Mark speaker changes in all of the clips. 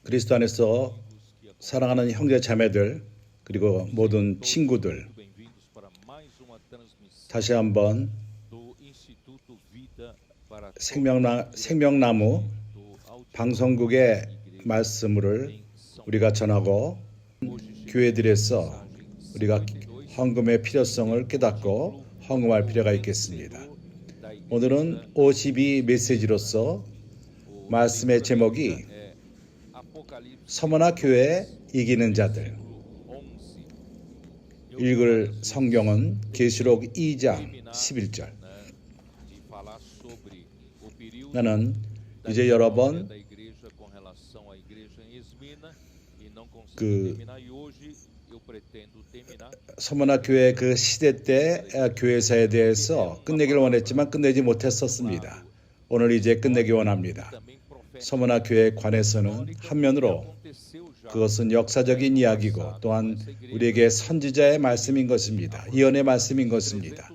Speaker 1: 그리스도 안에서 사랑하는 형제 자매들 그리고 모든 친구들, 다시 한번 생명나무 방송국의 말씀을 우리가 전하고 교회들에서 우리가 헌금의 필요성을 깨닫고 헌금할 필요가 있겠습니다. 오늘은 52 메시지로서 말씀의 제목이 서머나 교회 이기는 자들. 읽을 성경은 계시록 2장 11절. 나는 이제 여러 번 서머나 교회 그 시대 때 교회사에 대해서 끝내기를 원했지만 끝내지 못했었습니다. 오늘 이제 끝내기 원합니다. 서머나 교회에 관해서는 한면으로 그것은 역사적인 이야기고 또한 우리에게 선지자의 말씀인 것입니다. 예언의 말씀인 것입니다.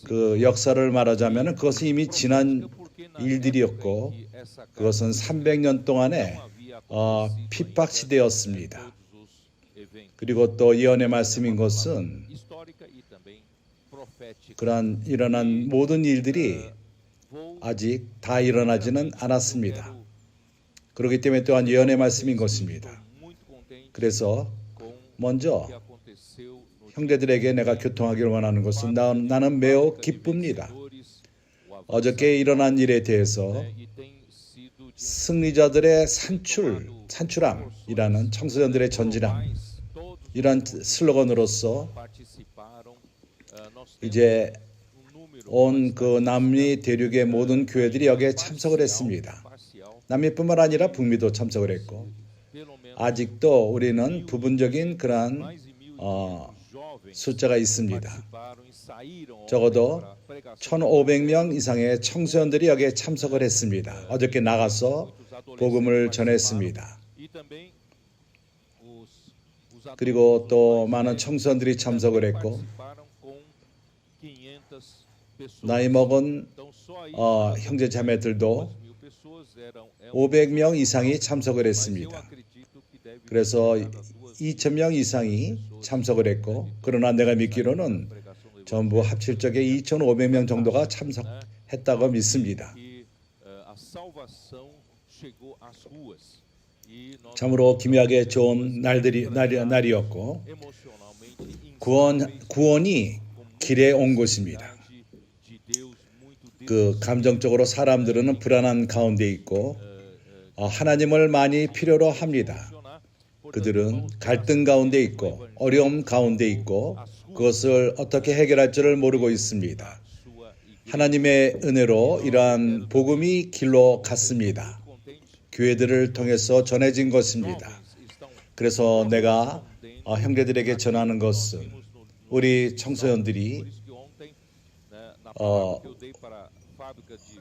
Speaker 1: 그 역사를 말하자면 그것은 이미 지난 일들이었고 그것은 300년 동안의 핍박 시대였습니다. 그리고 또 예언의 말씀인 것은 그러한 일어난 모든 일들이 아직 다 일어나지는 않았습니다. 그렇기 때문에 또한 예언의 말씀인 것입니다. 그래서 먼저 형제들에게 내가 교통하기를 원하는 것은 나는 매우 기쁩니다. 어저께 일어난 일에 대해서 승리자들의 산출함이라는 청소년들의 전진함, 이런 슬로건으로서 이제 온 그 남미 대륙의 모든 교회들이 여기에 참석을 했습니다. 남미뿐만 아니라 북미도 참석을 했고 아직도 우리는 부분적인 그러한 숫자가 있습니다. 적어도 1,500명 이상의 청소년들이 여기에 참석을 했습니다. 어저께 나가서 복음을 전했습니다. 그리고 또 많은 청소년들이 참석을 했고 나이 먹은 형제 자매들도 500명 이상이 참석을 했습니다. 그래서 2,000명 이상이 참석을 했고 그러나 내가 믿기로는 전부 합칠 적에 2,500명 정도가 참석했다고 믿습니다. 참으로 기묘하게 좋은 날이었고 구원이 길에 온 것입니다. 그 감정적으로 사람들은 불안한 가운데 있고 하나님을 많이 필요로 합니다. 그들은 갈등 가운데 있고 어려움 가운데 있고 그것을 어떻게 해결할 줄을 모르고 있습니다. 하나님의 은혜로 이러한 복음이 길로 갔습니다. 교회들을 통해서 전해진 것입니다. 그래서 내가 형제들에게 전하는 것은 우리 청소년들이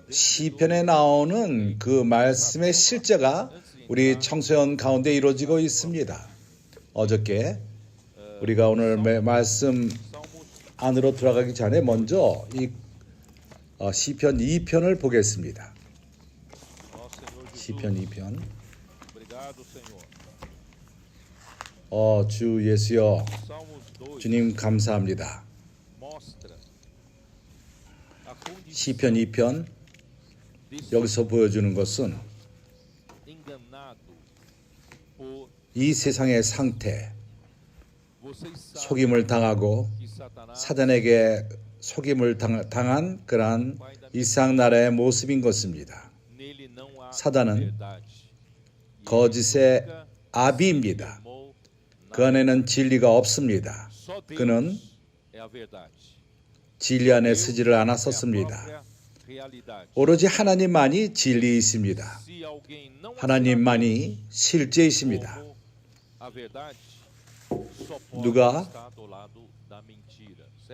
Speaker 1: 시편에 나오는 그 말씀의 실제가 우리 청소년 가운데 이루어지고 있습니다. 어저께 우리가 오늘 말씀 안으로 들어가기 전에 먼저 이 시편 2편을 보겠습니다. 시편 2편. 주 예수여, 주님 감사합니다. 시편 2편 여기서 보여주는 것은 이 세상의 상태, 속임을 당하고 사단에게 속임을 당한 그러한 이 세상 나라의 모습인 것입니다. 사단은 거짓의 아비입니다. 그 안에는 진리가 없습니다. 그는 진리 안에 서지를 않았었습니다. 오로지 하나님만이 진리이십니다. 하나님만이 실제이십니다. 누가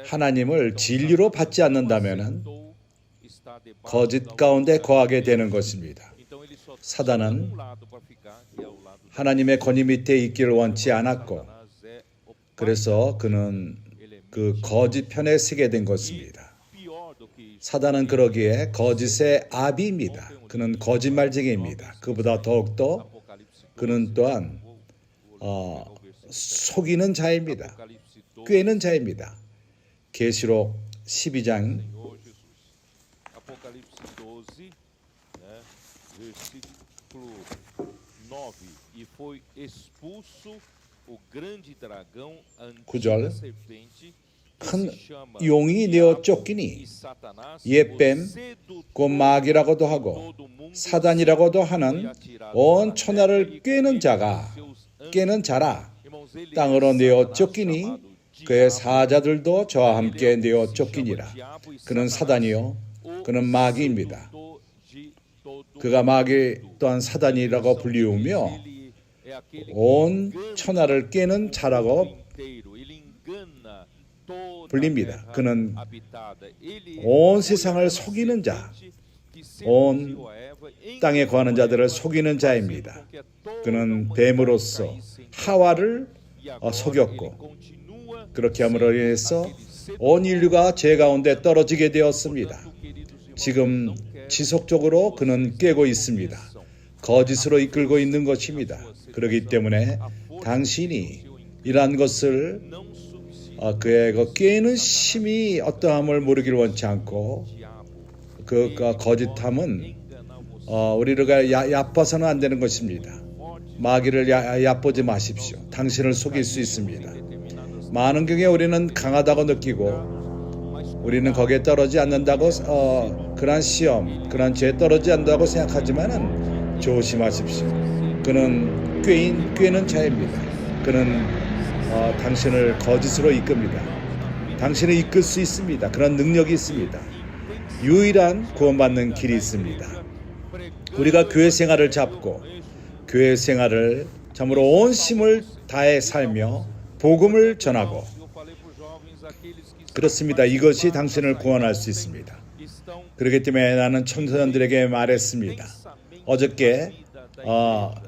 Speaker 1: 하나님을 진리로 받지 않는다면 거짓 가운데 거하게 되는 것입니다. 사단은 하나님의 권위 밑에 있기를 원치 않았고 그래서 그는 그 거짓 편에 서게 된 것입니다. 사단은 그러기에 거짓의 아비입니다. 그는 거짓말쟁이입니다. 그보다 더욱더 그는 또한 속이는 자입니다. 꿰는 자입니다. 계시록 12장 구절 큰 용이 내어 쫓기니 옛뱀 곧 마귀라고도 하고 사단이라고도 하는 온 천하를 꿰는 자라 땅으로 내어 쫓기니 그의 사자들도 저와 함께 내어 쫓기니라. 그는 사단이요 그는 마귀입니다. 그가 마귀 또한 사단이라고 불리우며 온 천하를 꿰는 자라고 불립니다. 그는 온 세상을 속이는 자, 온 땅에 거하는 자들을 속이는 자입니다. 그는 뱀으로서 하와를 속였고 그렇게 함으로 인해서 온 인류가 죄 가운데 떨어지게 되었습니다. 지금 지속적으로 그는 깨고 있습니다. 거짓으로 이끌고 있는 것입니다. 그렇기 때문에 당신이 이러한 것을 그의 꾀는 심히 어떠함을 모르기를 원치 않고 그 거짓함은 우리가 얕봐서는 안 되는 것입니다. 마귀를 얕보지 마십시오. 당신을 속일 수 있습니다. 많은 경우에 우리는 강하다고 느끼고 우리는 거기에 떨어지지 않는다고 그러한 시험, 그러한 죄에 떨어지지 않는다고 생각하지만은 조심하십시오. 그는 꾀는 자입니다. 그는 당신을 거짓으로 이끕니다. 당신을 이끌 수 있습니다. 그런 능력이 있습니다. 유일한 구원받는 길이 있습니다. 우리가 교회 생활을 잡고 교회 생활을 참으로 온 힘을 다해 살며 복음을 전하고 그렇습니다. 이것이 당신을 구원할 수 있습니다. 그렇기 때문에 나는 청소년들에게 말했습니다. 어저께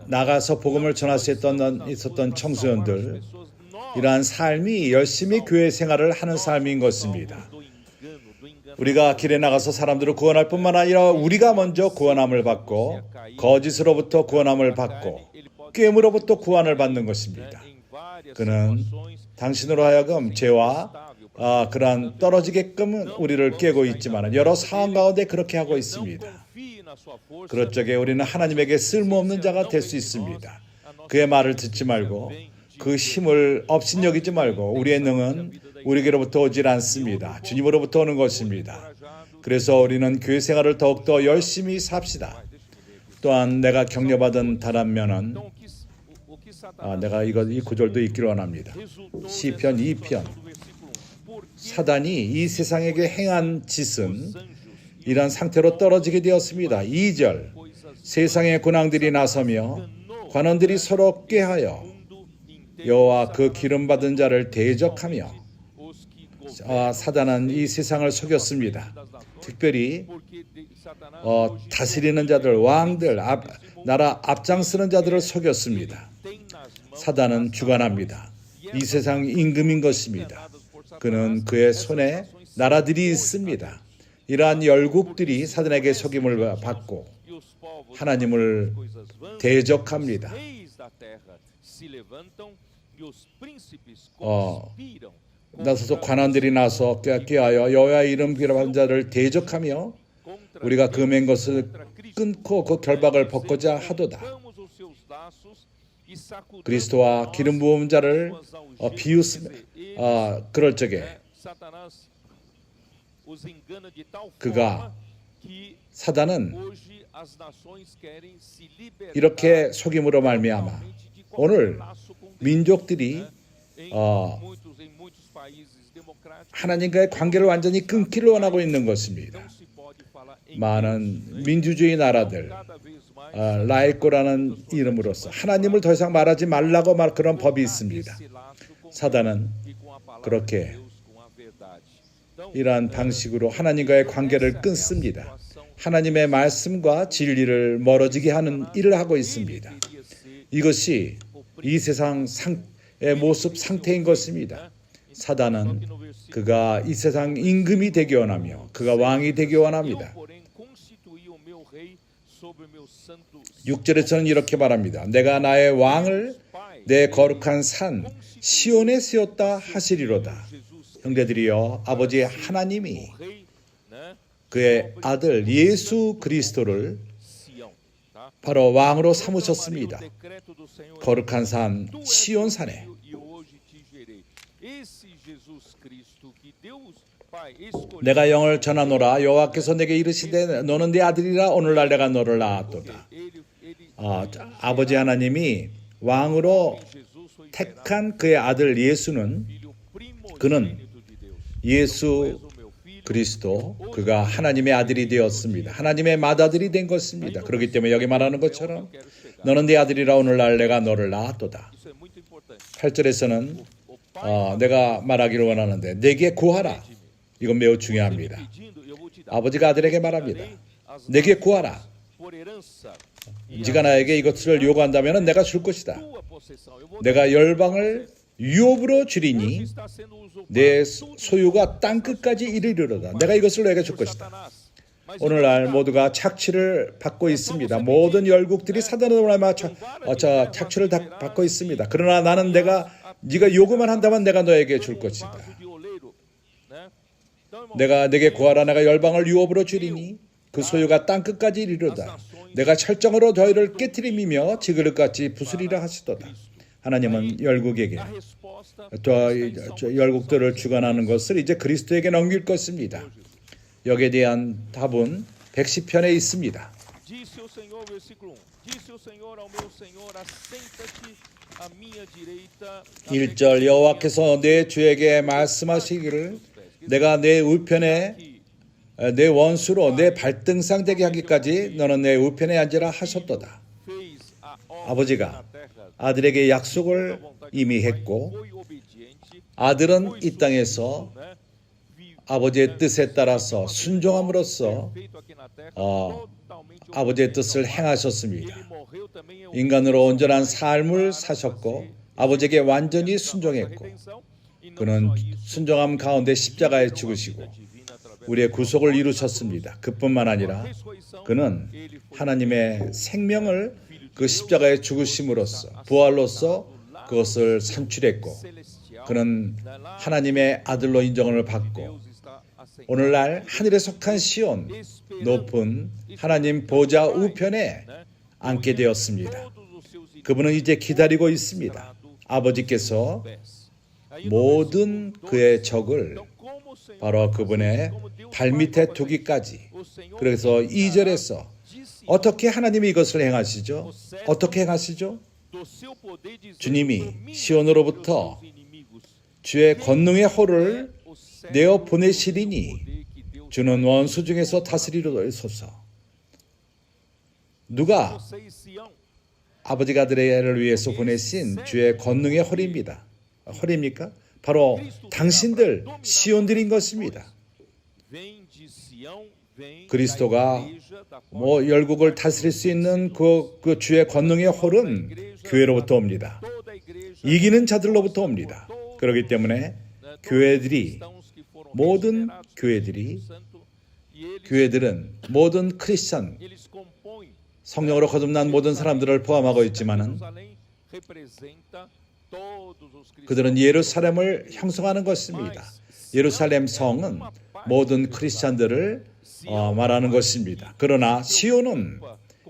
Speaker 1: 나가서 복음을 전할 수 있었던 청소년들 이러한 삶이 열심히 교회 생활을 하는 삶인 것입니다. 우리가 길에 나가서 사람들을 구원할 뿐만 아니라 우리가 먼저 구원함을 받고 거짓으로부터 구원함을 받고 꾀므로부터 구원을 받는 것입니다. 그는 당신으로 하여금 죄와 그러한 떨어지게끔 우리를 깨고 있지만 여러 상황 가운데 그렇게 하고 있습니다. 그럴 적에 우리는 하나님에게 쓸모없는 자가 될 수 있습니다. 그의 말을 듣지 말고 그 힘을 업신여기지 말고 우리의 능은 우리에게로부터 오질 않습니다. 주님으로부터 오는 것입니다. 그래서 우리는 교회 생활을 더욱더 열심히 삽시다. 또한 내가 격려받은 단 한 면은 내가 이 구절도 읽기를 원합니다. 시편 2편 사단이 이 세상에게 행한 짓은 이런 상태로 떨어지게 되었습니다. 2절 세상의 군왕들이 나서며 관원들이 서로 꾀하여 여호와 그 기름받은 자를 대적하며 사단은 이 세상을 속였습니다. 특별히 다스리는 자들, 왕들, 나라 앞장서는 자들을 속였습니다. 사단은 주관합니다. 이 세상 임금인 것입니다. 그는 그의 손에 나라들이 있습니다. 이러한 열국들이 사단에게 속임을 받고 하나님을 대적합니다. 나서서 관원들이 나서 꾀하여 여호와의 이름 기름받은 자를 대적하며 우리가 금한 것을 끊고 그 결박을 벗고자 하도다. 그리스도와 기름 부은 자를 비웃으며 그럴 적에 사단은 이렇게 속임으로 말미암아 오늘 민족들이 하나님과의 관계를 완전히 끊기를 원하고 있는 것입니다. 많은 민주주의 나라들 라이코라는 이름으로서 하나님을 더 이상 말하지 말라고 그런 법이 있습니다. 사단은 그렇게 이러한 방식으로 하나님과의 관계를 끊습니다. 하나님의 말씀과 진리를 멀어지게 하는 일을 하고 있습니다. 이것이 이 세상 의 모습 상태인 것입니다. 사단은 그가 이 세상 임금이 되기 원하며 그가 왕이 되기 원합니다. 6절에서는 이렇게 말합니다. 내가 나의 왕을 내 거룩한 산 시온에 세웠다 하시리로다. 형제들이여, 아버지 하나님이 그의 아들 예수 그리스도를 바로 왕으로 삼으셨습니다. 거룩한 산 시온산에. 내가 영을 전하노라. 여호와께서 내게 이르시되 너는 내 아들이라. 오늘날 내가 너를 낳았도다. 아버지 하나님이 왕으로 택한 그의 아들 예수는, 그는 예수 그리스도, 그가 하나님의 아들이 되었습니다. 하나님의 맏아들이 된 것입니다. 그렇기 때문에 여기 말하는 것처럼 너는 내 아들이라. 오늘날 내가 너를 낳았도다. 8절에서는 내가 말하기를 원하는데 내게 구하라. 이건 매우 중요합니다. 아버지가 아들에게 말합니다. 내게 구하라. 네가 나에게 이것을 요구한다면 내가 줄 것이다. 내가 열방을 유업으로 주리니 내 소유가 땅끝까지 이르리로다. 내가 이것을 너에게 줄 것이다. 오늘날 모두가 착취를 받고 있습니다. 모든 열국들이 사단으로 말미암아 착취를 받고 있습니다. 그러나 나는 네가 요구만 한다면 내가 너에게 줄 것이다. 내게 구하라. 내가 열방을 유업으로 주리니 그 소유가 땅끝까지 이르리로다. 내가 철정으로 너희를 깨트리며 지그릇같이 부수리라 하시도다. 하나님은 열국에게 열국들을 주관하는 것을 이제 그리스도에게 넘길 것입니다. 여기에 대한 답은 110편에 있습니다. 1절 여호와께서 내 주에게 말씀하시기를 내가 내 우편에 내 원수로 내 발등상 되게 하기까지 너는 내 우편에 앉으라 하셨도다. 아버지가 아들에게 약속을 이미 했고 아들은 이 땅에서 아버지의 뜻에 따라서 순종함으로써 아버지의 뜻을 행하셨습니다. 인간으로 온전한 삶을 사셨고 아버지에게 완전히 순종했고 그는 순종함 가운데 십자가에 죽으시고 우리의 구속을 이루셨습니다. 그뿐만 아니라 그는 하나님의 생명을 그 십자가에 죽으심으로써 부활로써 그것을 산출했고 그는 하나님의 아들로 인정을 받고 오늘날 하늘에 속한 시온 높은 하나님 보좌 우편에 앉게 되었습니다. 그분은 이제 기다리고 있습니다. 아버지께서 모든 그의 적을 바로 그분의 발밑에 두기까지. 그래서 2절에서 어떻게 하나님이 이것을 행하시죠? 어떻게 행하시죠? 주님이 시온으로부터 주의 권능의 호를 내어 보내시리니 주는 원수 중에서 다스리소서. 누가 아버지가 아들을 위해서 보내신 주의 권능의 허리입니다. 허리입니까? 바로 당신들 시온들인 것입니다. 그리스도가 열국을 다스릴 수 있는 그 주의 권능의 홀은 교회로부터 옵니다. 이기는 자들로부터 옵니다. 그렇기 때문에 모든 교회들은 모든 크리스천 성령으로 거듭난 모든 사람들을 포함하고 있지만은 그들은 예루살렘을 형성하는 것입니다. 예루살렘 성은 모든 크리스찬들을 말하는 것입니다. 그러나 시온은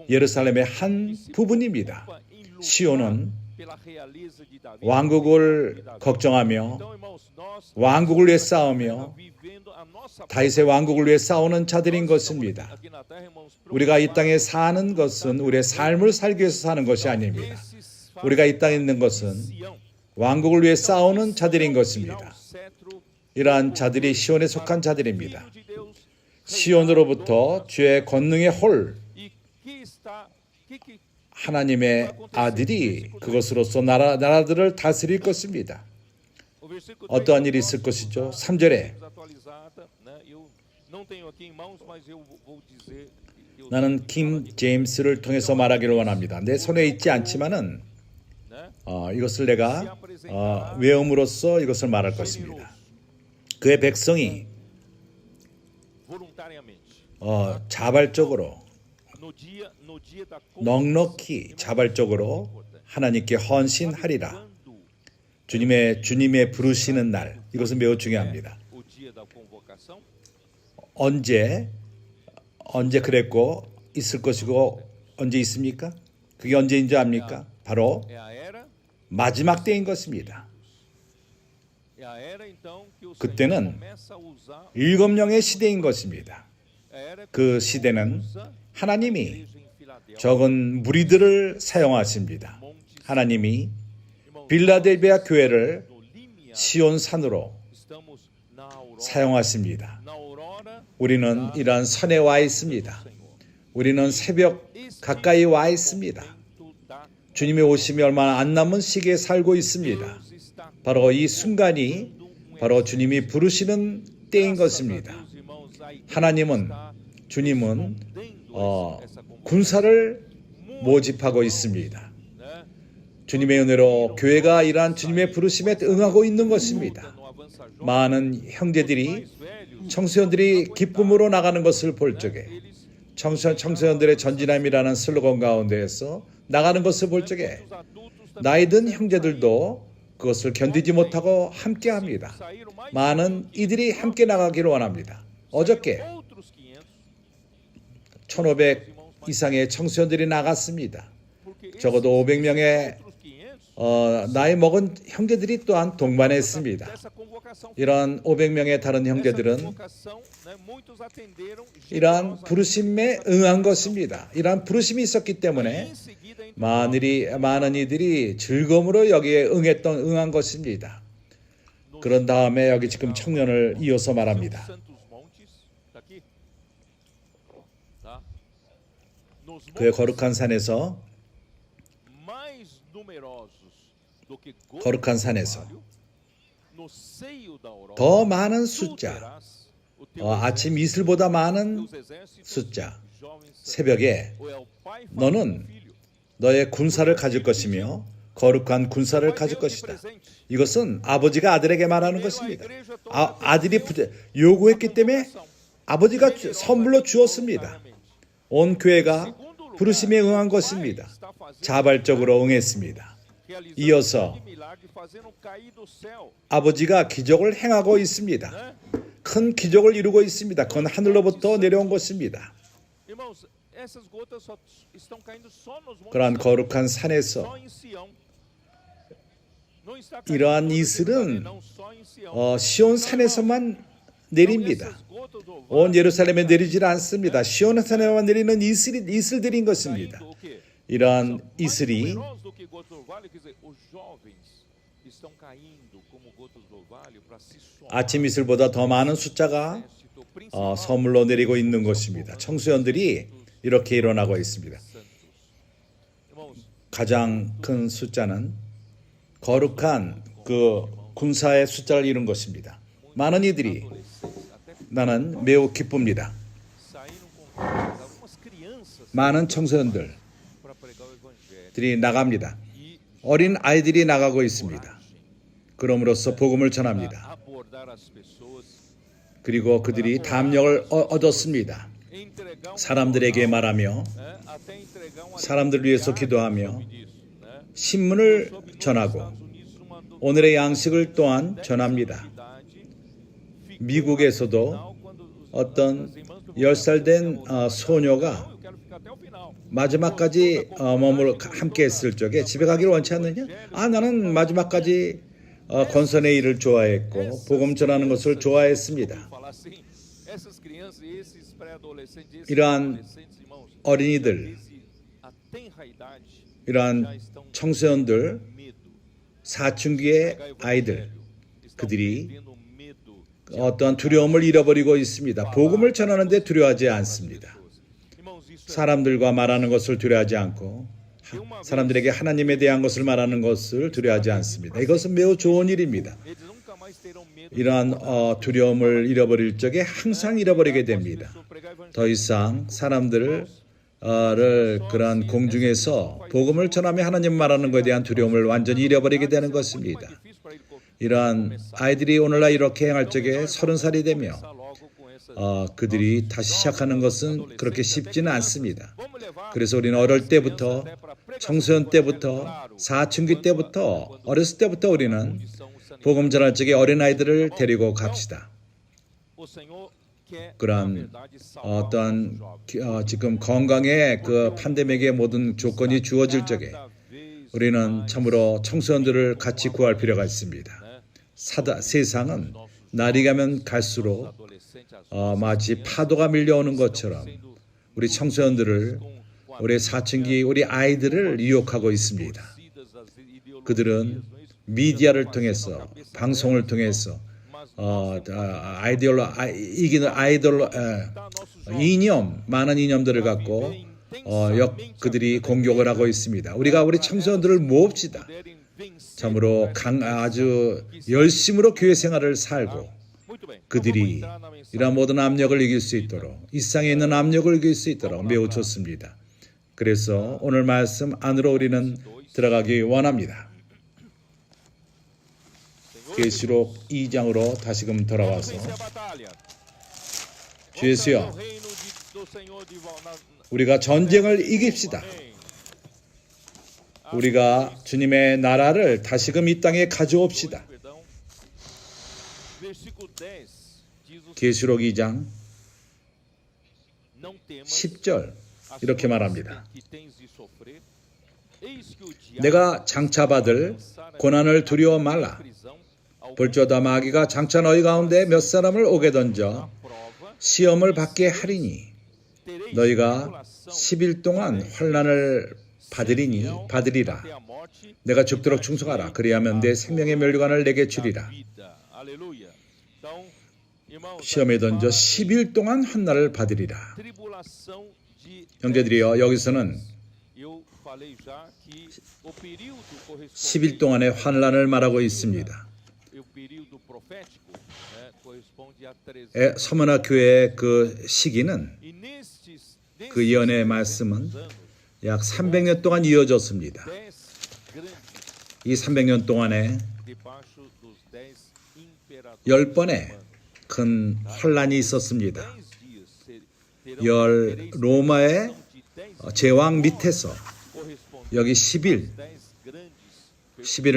Speaker 1: 예루살렘의 한 부분입니다. 시온은 왕국을 걱정하며 왕국을 위해 싸우며 다윗의 왕국을 위해 싸우는 자들인 것입니다. 우리가 이 땅에 사는 것은 우리의 삶을 살기 위해서 사는 것이 아닙니다. 우리가 이 땅에 있는 것은 왕국을 위해 싸우는 자들인 것입니다. 이러한 자들이 시온에 속한 자들입니다. 시온으로부터 주의 권능의 홀, 하나님의 아들이 그것으로서 나라들을 다스릴 것입니다. 어떠한 일이 있을 것이죠? 3절에 나는 킹 제임스를 통해서 말하기를 원합니다. 내 손에 있지 않지만은 이것을 내가 외음으로써 이것을 말할 것입니다. 그의 백성이 자발적으로 넉넉히 자발적으로 하나님께 헌신하리라. 주님의 부르시는 날, 이것은 매우 중요합니다. 언제 그랬고 있을 것이고 언제 있습니까? 그게 언제인 줄 압니까? 바로 마지막 때인 것입니다. 그때는 7영의 시대인 것입니다. 그 시대는 하나님이 적은 무리들을 사용하십니다. 하나님이 빌라델비아 교회를 시온산으로 사용하십니다. 우리는 이러한 선에 와 있습니다. 우리는 새벽 가까이 와 있습니다. 주님의 오심이 얼마 안 남은 시기에 살고 있습니다. 바로 이 순간이 바로 주님이 부르시는 때인 것입니다. 주님은 군사를 모집하고 있습니다. 주님의 은혜로 교회가 이러한 주님의 부르심에 응하고 있는 것입니다. 많은 형제들이 청소년들이 기쁨으로 나가는 것을 볼 적에 청소년들의 전진함이라는 슬로건 가운데에서 나가는 것을 볼 적에 나이 든 형제들도 그것을 견디지 못하고 함께합니다. 많은 이들이 함께 나가기를 원합니다. 어저께 1,500 이상의 청소년들이 나갔습니다. 적어도 500명의 나이 먹은 형제들이 또한 동반했습니다. 이러한 500명의 다른 형제들은 이러한 부르심에 응한 것입니다. 이러한 부르심이 있었기 때문에 많은 이들이 즐거움으로 여기에 응한 것입니다. 그런 다음에 여기 지금 청년을 이어서 말합니다. 그의 거룩한 산에서 더 많은 숫자, 아침 이슬보다 많은 숫자, 새벽에 너는 너의 군사를 가질 것이며 거룩한 군사를 가질 것이다. 이것은 아버지가 아들에게 말하는 것입니다. 아들이 요구했기 때문에 아버지가 선물로 주었습니다. 온 교회가 부르심에 응한 것입니다. 자발적으로 응했습니다. 이어서 아버지가 기적을 행하고 있습니다. 큰 기적을 이루고 있습니다. 그건 하늘로부터 내려온 것입니다. 그러한 거룩한 산에서 이러한 이슬은 시온 산에서만 내립니다. 온 예루살렘에 내리질 않습니다. 시온 산에만 내리는 이슬들인 것입니다. 이러한 이슬이 아침 이슬보다 더 많은 숫자가 선물로 내리고 있는 것입니다. 청소년들이 이렇게 일어나고 있습니다. 가장 큰 숫자는 거룩한 그 군사의 숫자를 이룬 것입니다. 많은 이들이 나는 매우 기쁩니다. 많은 청소년들이 나갑니다. 어린 아이들이 나가고 있습니다. 그럼으로써 복음을 전합니다. 그리고 그들이 담력을 얻었습니다. 사람들에게 말하며 사람들을 위해서 기도하며 신문을 전하고 오늘의 양식을 또한 전합니다. 미국에서도 어떤 10살 된 소녀가 마지막까지 함께 했을 적에 집에 가기를 원치 않느냐? 나는 마지막까지 권선의 일을 좋아했고 복음 전하는 것을 좋아했습니다. 이러한 어린이들, 이러한 청소년들, 사춘기의 아이들, 그들이 어떠한 두려움을 잃어버리고 있습니다. 복음을 전하는데 두려워하지 않습니다. 사람들과 말하는 것을 두려워하지 않고 사람들에게 하나님에 대한 것을 말하는 것을 두려워하지 않습니다. 이것은 매우 좋은 일입니다. 이러한 두려움을 잃어버릴 적에 항상 잃어버리게 됩니다. 더 이상 사람들을 그러한 공중에서 복음을 전하며 하나님 말하는 것에 대한 두려움을 완전히 잃어버리게 되는 것입니다. 이러한 아이들이 오늘날 이렇게 행할 적에 30살이 되며 그들이 다시 시작하는 것은 그렇게 쉽지는 않습니다. 그래서 우리는 어릴 때부터 청소년 때부터 사춘기 때부터 어렸을 때부터 우리는 복음 전할 적에 어린아이들을 데리고 갑시다. 그런 어떤 지금 건강의 그 팬데믹의 모든 조건이 주어질 적에 우리는 참으로 청소년들을 같이 구할 필요가 있습니다. 세상은 날이 가면 갈수록 마치 파도가 밀려오는 것처럼 우리 청소년들을 우리 사춘기 우리 아이들을 유혹하고 있습니다. 그들은 미디어를 통해서 방송을 통해서 이념 많은 이념들을 갖고 그들이 공격을 하고 있습니다. 우리가 우리 청소년들을 모읍시다. 참으로 아주 열심으로 교회 생활을 살고 그들이 이러한 모든 압력을 이길 수 있도록 이 세상에 있는 압력을 이길 수 있도록 매우 좋습니다. 그래서 오늘 말씀 안으로 우리는 들어가기 원합니다. 계시록 2장으로 다시금 돌아와서 주 예수여 우리가 전쟁을 이깁시다. 우리가 주님의 나라를 다시금 이 땅에 가져옵시다. 계시록 2장 10절 이렇게 말합니다. 내가 장차받을 고난을 두려워 말라. 볼지어다 마귀가 장차 너희 가운데 몇 사람을 오게 던져 시험을 받게 하리니 너희가 10일 동안 환난을 받으리라. 내가 죽도록 충성하라. 그리하면 내 생명의 면류관을 내게 주리라. 시험에 던져 10일 동안 환난을 받으리라. 형제들이여 여기서는 10일 동안의 환난을 말하고 있습니다. 서머나 교회의 그 시기는 그 예언의 말씀은 약 300년 동안 이어졌습니다. 이 300년 동안에 10번의 큰 환란이 있었습니다. 로마의 제왕 밑에서 여기 10일을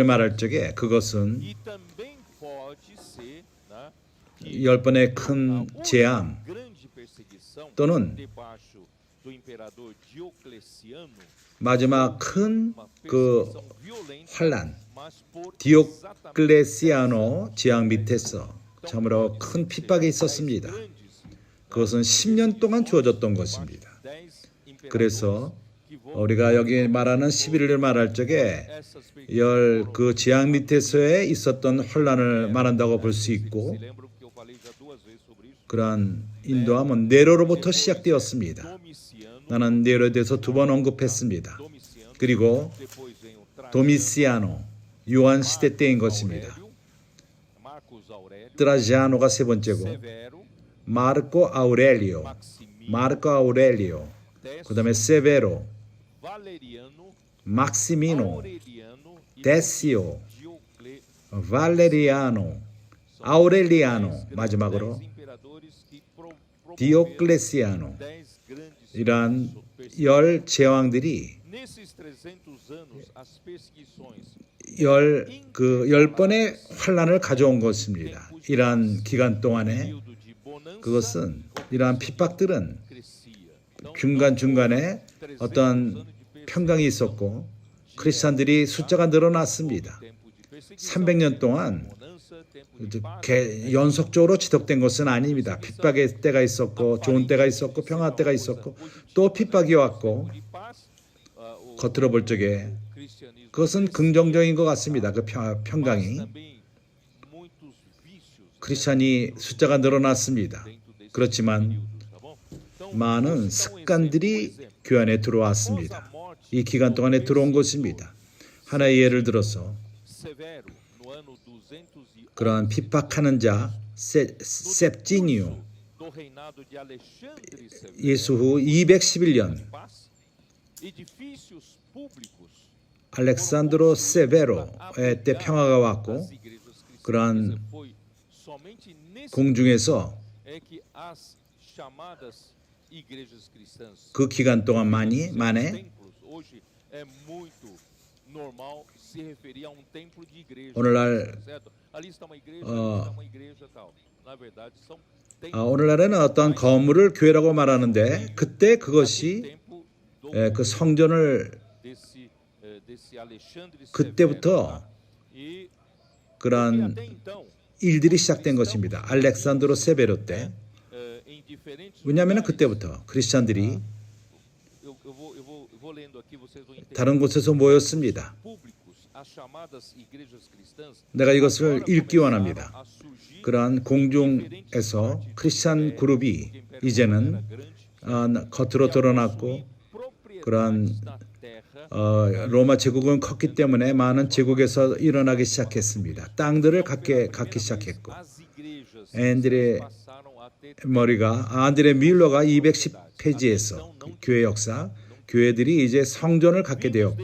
Speaker 1: 말할 적에 그것은 10번의 큰 재앙 또는 마지막 큰 그 환란 디오클레시아노 재앙 밑에서 참으로 큰 핍박이 있었습니다. 그것은 10년 동안 주어졌던 것입니다. 그래서 우리가 여기 말하는 11일을 말할 적에 그 재앙 밑에서에 있었던 환란을 말한다고 볼 수 있고 그러한 인도함은 네로로부터 시작되었습니다. 나는 네로에 대해서 2번 언급했습니다. 그리고 도미시아노 요한 시대 때인 것입니다. 트라지아노가 세 번째고 마르코 아우렐리오 그 다음에 세베로 막시미노 데시오 발레리아노 아우렐리아노 마지막으로 디오클레시아노 이러한 10 제왕들이 10번의 환란을 가져온 것입니다. 이러한 기간 동안에 그것은 이러한 핍박들은 중간중간에 어떤 평강이 있었고 크리스찬들이 숫자가 늘어났습니다. 300년 동안 연속적으로 지속된 것은 아닙니다. 핍박의 때가 있었고 좋은 때가 있었고 평화 때가 있었고 또 핍박이 왔고 겉으로 볼 적에 그것은 긍정적인 것 같습니다. 그 평강이 크리스찬이 숫자가 늘어났습니다. 그렇지만 많은 습관들이 교회 안에 들어왔습니다. 이 기간 동안에 들어온 것입니다. 하나의 예를 들어서 그러한 핍박하는 자 셉지니오 예수 후 211년 알렉산드로 세베로의 때 평화가 왔고 그러한 공중에서 그 기간 동안 만에 오늘날에는 어떤 건물을 교회라고 말하는데 그때 그것이 그 성전을 그때부터 그러한 일들이 시작된 것입니다. 알렉산드로 세베로 때. 왜냐하면 그때부터 크리스찬들이 다른 곳에서 모였습니다. 내가 이것을 읽기 원합니다. 그러한 공중에서 크리스찬 그룹이 이제는 겉으로 드러났고 그러한 로마 제국은 컸기 때문에 많은 제국에서 일어나기 시작했습니다. 땅들을 갖기 시작했고 안드레 밀러가 210페이지에서 교회 역사, 교회들이 이제 성전을 갖게 되었고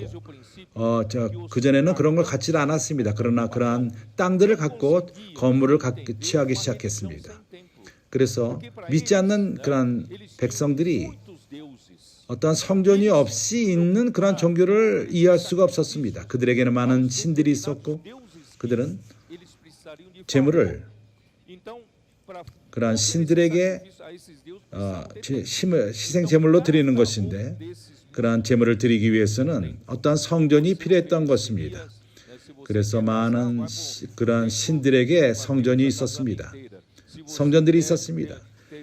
Speaker 1: 그전에는 그런 걸 갖지 않았습니다. 그러나 그러한 땅들을 갖고 건물을 취하기 시작했습니다. 그래서 믿지 않는 그러한 백성들이 어떠한 성전이 없이 있는 그런 종교를 이해할 수가 없었습니다. 그들에게는 많은 신들이 있었고 그들은 제물을 그러한 신들에게 희생 제물로 드리는 것인데 그러한 제물을 드리기 위해서는 어떠한 성전이 필요했던 것입니다. 그래서 많은 그러한 신들에게 성전이 있었습니다. 성전들이 있었습니다.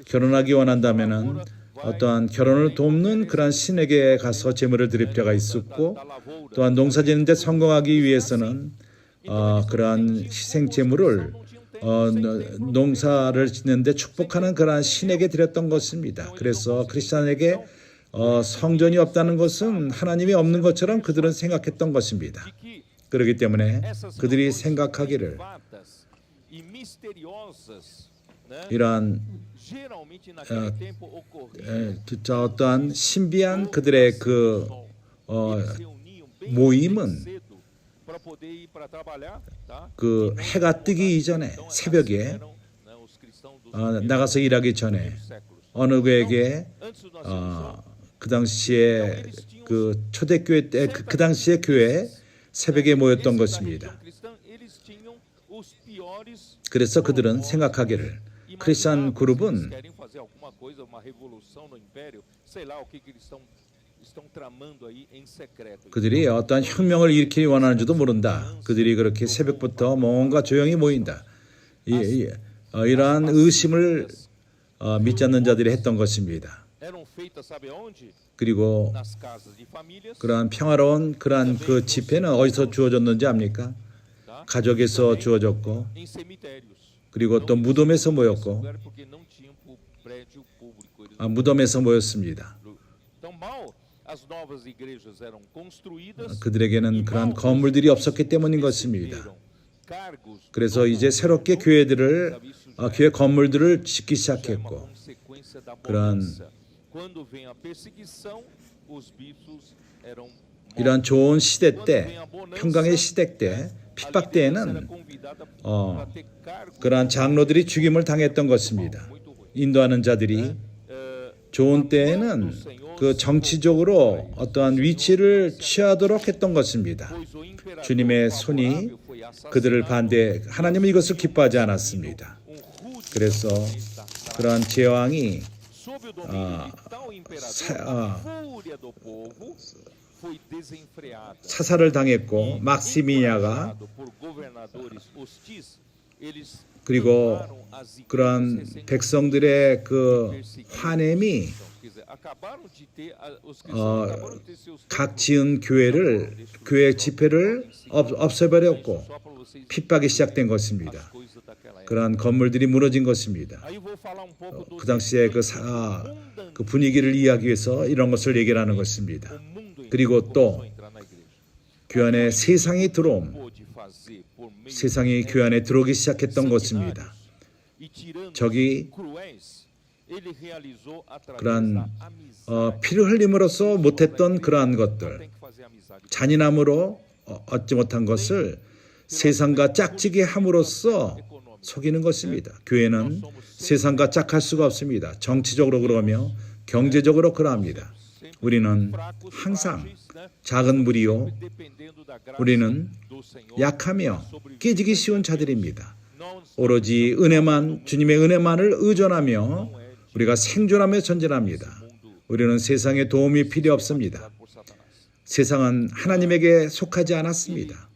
Speaker 1: 결혼하기 원한다면은 어떠한 결혼을 돕는 그러한 신에게 가서 제물을 드릴 필요가 있었고 또한 농사 짓는데 성공하기 위해서는 그러한 희생 제물을 농사를 짓는데 축복하는 그러한 신에게 드렸던 것입니다. 그래서 크리스찬에게 성전이 없다는 것은 하나님이 없는 것처럼 그들은 생각했던 것입니다. 그렇기 때문에 그들이 생각하기를 이러한 어떠한 신비한 그들의 그 모임은 그 해가 뜨기 이전에 새벽에 나가서 일하기 전에 어느 교회에게 그 당시에 그 초대교회 때 그 당시에 교회 새벽에 모였던 것입니다. 그래서 그들은 생각하기를 크리스찬 그룹은 그들이 어떠한 혁명을 일으키기 원하는지도 모른다. 그들이 그렇게 새벽부터 뭔가 조용히 모인다. 이러한 의심을 믿지 않는 자들이 했던 것입니다. 그리고 그러한 평화로운 그러한 그 집회는 어디서 주어졌는지 압니까? 가족에서 주어졌고 그리고 또 무덤에서 모였고 무덤에서 모였습니다. 그들에게는 그러한 건물들이 없었기 때문인 것입니다. 그래서 이제 새롭게 교회 건물들을 짓기 시작했고 그러한 이러한 좋은 시대 때 평강의 시대 때 핍박 때에는 그러한 장로들이 죽임을 당했던 것입니다. 인도하는 자들이 좋은 때에는 그 정치적으로 어떠한 위치를 취하도록 했던 것입니다. 주님의 손이 그들을 하나님은 이것을 기뻐하지 않았습니다. 그래서 그러한 제왕이 사살을 당했고 막시미니아가 그리고 그러한 백성들의 그 환엠이 각 지은 교회 집회를 없애버렸고 핍박이 시작된 것입니다. 그러한 건물들이 무너진 것입니다. 그 당시에 그 분위기를 이해하기 위해서 이런 것을 얘기를 하는 것입니다. 그리고 또 교회 안에 세상이 들어옴, 세상이 교회 안에 들어오기 시작했던 것입니다. 적이 그러한 피를 흘림으로써 못했던 그러한 것들, 잔인함으로 얻지 못한 것을 세상과 짝지게 함으로써 속이는 것입니다. 교회는 세상과 짝할 수가 없습니다. 정치적으로 그러며 경제적으로 그러합니다. 우리는 항상 작은 무리요, 우리는 약하며 깨지기 쉬운 자들입니다. 오로지 은혜만, 주님의 은혜만을 의존하며 우리가 생존하며 전진합니다. 우리는 세상에 도움이 필요 없습니다. 세상은 하나님에게 속하지 않았습니다.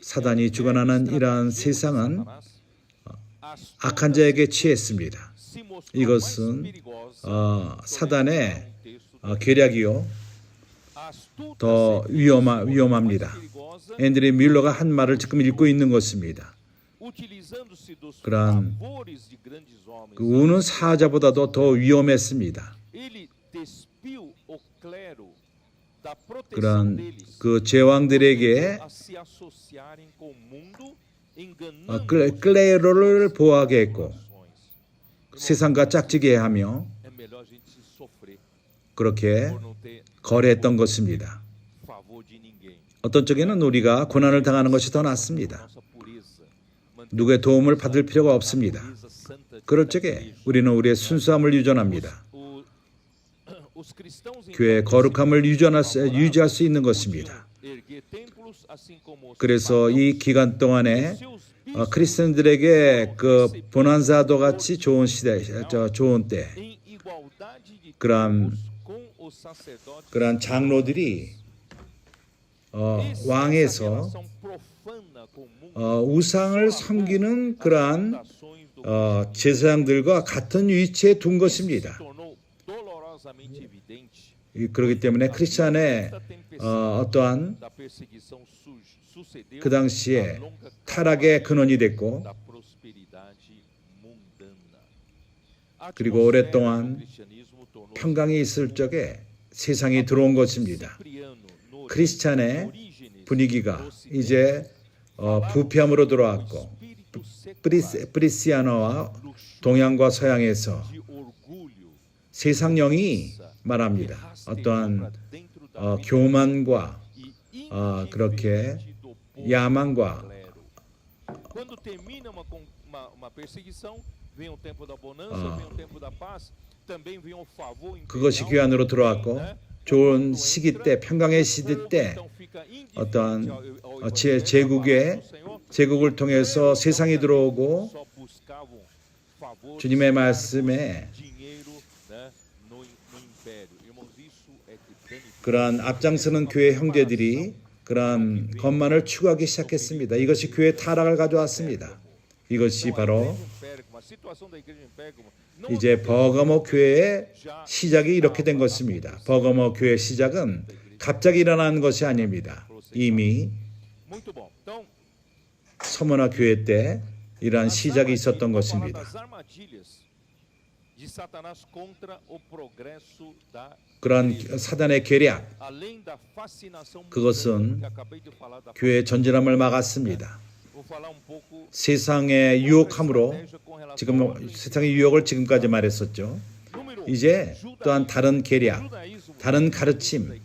Speaker 1: 사단이 주관하는 이러한 세상은 악한 자에게 취했습니다. 이것은 사단의 계략이요, 더 위험합니다. 앤드류 밀러가 한 말을 지금 읽고 있는 것입니다. 그러한 그 우는 사자보다도 더 위험했습니다. 그러한 그 제왕들에게 클레로를 보호하게 했고 세상과 짝지게 하며 그렇게 거래했던 것입니다. 어떤 쪽에는 우리가 고난을 당하는 것이 더 낫습니다. 누구의 도움을 받을 필요가 없습니다. 그럴 적에 우리는 우리의 순수함을 유전합니다. 교회의 거룩함을 유지할 수 있는 것입니다. 그래서 이 기간 동안에 크리스천들에게 그 보난사도 같이 좋은 시대, 좋은 때, 그러한 장로들이 왕에서 우상을 섬기는 그러한 제사장들과 같은 위치에 둔 것입니다. 그렇기 때문에 크리스찬의 어떠한 그 당시에 타락의 근원이 됐고 그리고 오랫동안 평강이 있을 적에 세상이 들어온 것입니다. 크리스찬의 분위기가 이제 부패함으로 돌아왔고 프리시아너와 동양과 서양에서 세상령이 말합니다. 어떠한 교만과 그렇게 야망과 그것이 교회 안으로 들어왔고 좋은 시기 때, 평강의 시기 때 어떠한 제국을 통해서 세상이 들어오고 주님의 말씀에 그러한 앞장서는 교회 형제들이 그러한 것만을 추구하기 시작했습니다. 이것이 교회의 타락을 가져왔습니다. 이것이 바로 이제 버가모 교회의 시작이 이렇게 된 것입니다. 버가모 교회의 시작은 갑자기 일어난 것이 아닙니다. 이미 서머나 교회 때 이러한 시작이 있었던 것입니다. 그런 사단의 계략, 그것은 교회의 전진함을 막았습니다. 세상의 유혹함으로 지금 세상의 유혹을 지금까지 말했었죠. 이제 또한 다른 계략, 다른 가르침.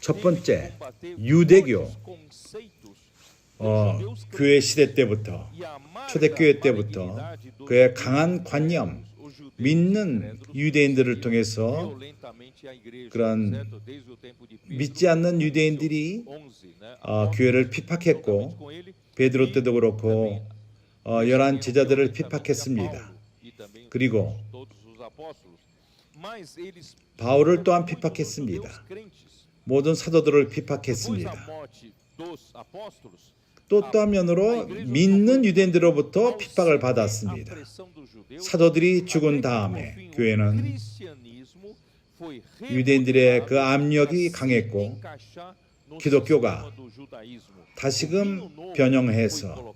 Speaker 1: 첫 번째, 유대교. 교회 시대 때부터, 초대교회 때부터 그의 강한 관념, 믿는 유대인들을 통해서 그런 믿지 않는 유대인들이 교회를 피팍했고 베드로 때도 그렇고 11 제자들을 피팍했습니다. 그리고 바울을 또한 피팍했습니다. 모든 사도들을 피팍했습니다. 또 한면으로 믿는 유대인들로부터 핍박을 받았습니다. 사도들이 죽은 다음에 교회는 유대인들의 그 압력이 강했고 기독교가 다시금 변형해서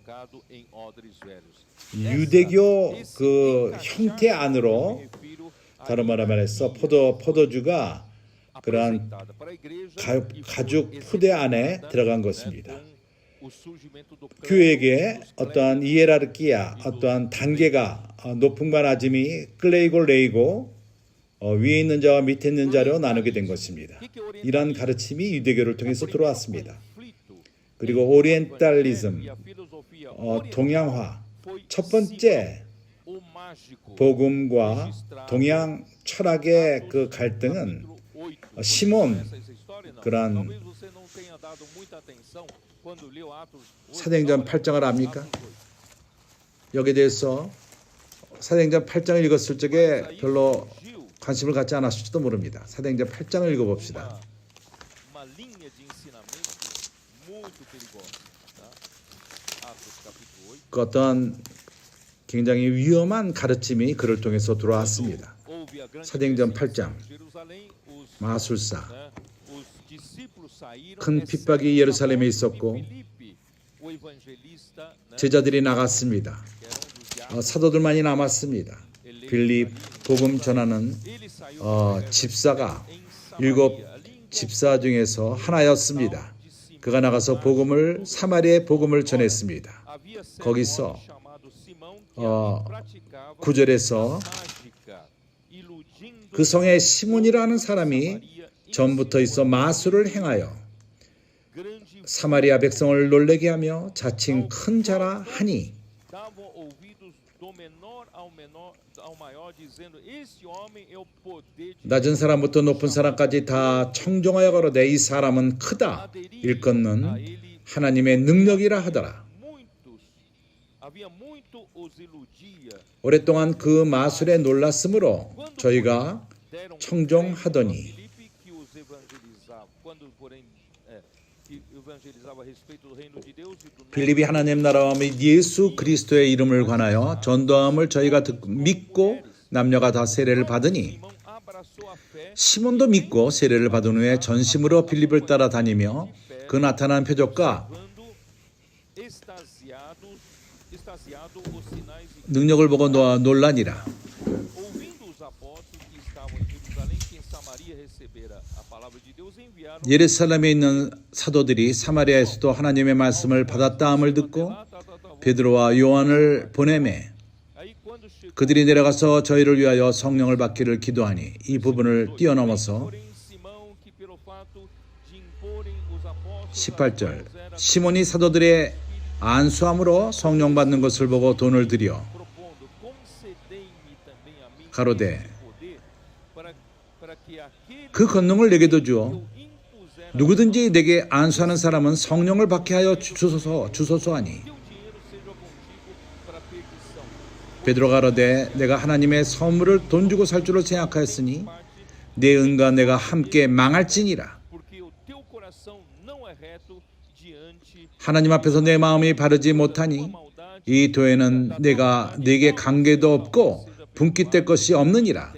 Speaker 1: 유대교 그 형태 안으로, 다른 말로 말해서 포도주가 그러한 가죽 후대 안에 들어간 것입니다. 교회에게 어떠한 이에라르키아, 어떠한 단계가 높음과 낮음이 클레이고 레이고 위에 있는 자와 밑에 있는 자로 나누게 된 것입니다. 이러한 가르침이 유대교를 통해서 들어왔습니다. 그리고 오리엔탈리즘, 동양화, 첫 번째 복음과 동양 철학의 그 갈등은 시몬, 그런 사도행전 8장을 압니까? 여기에 대해서 사도행전 8장을 읽었을 적에 별로 관심을 갖지 않았을지도 모릅니다. 사도행전 8장을 읽어봅시다. 그 어떤 굉장히 위험한 가르침이 그를 통해서 들어왔습니다. 사도행전 8장, 마술사, 큰 핍박이 예루살렘에 있었고 제자들이 나갔습니다. 사도들만이 남았습니다. 빌립 복음 전하는 집사가 7 집사 중에서 하나였습니다. 그가 나가서 사마리아의 복음을 전했습니다. 거기서 9절에서 그 성에 시몬이라는 사람이 전부터 있어 마술을 행하여 사마리아 백성을 놀래게 하며 자칭 큰 자라 하니, 낮은 사람부터 높은 사람까지 다 청종하여 가로되 이 사람은 크다 일컫는 하나님의 능력이라 하더라. 오랫동안 그 마술에 놀랐으므로 저희가 청종하더니, 빌립이 하나님 나라와 및 예수 그리스도의 이름을 관하여 전도함을 저희가 믿고 남녀가 다 세례를 받으니, 시몬도 믿고 세례를 받은 후에 전심으로 빌립을 따라다니며 그 나타난 표적과 능력을 보고 놀라니라. 예루살렘에 있는 사도들이 사마리아에서도 하나님의 말씀을 받았다함을 듣고 베드로와 요한을 보내매 그들이 내려가서 저희를 위하여 성령을 받기를 기도하니, 이 부분을 뛰어넘어서 18절, 시몬이 사도들의 안수함으로 성령 받는 것을 보고 돈을 들여 가로되 그 권능을 내게도 주어 누구든지 내게 안수하는 사람은 성령을 받게 하여 주소서 하니, 베드로가 가로되 내가 하나님의 선물을 돈 주고 살 줄로 생각하였으니 내 은과 내가 함께 망할지니라. 하나님 앞에서 내 마음이 바르지 못하니 이 도에는 내가 네게 관계도 없고 분깃될 것이 없느니라.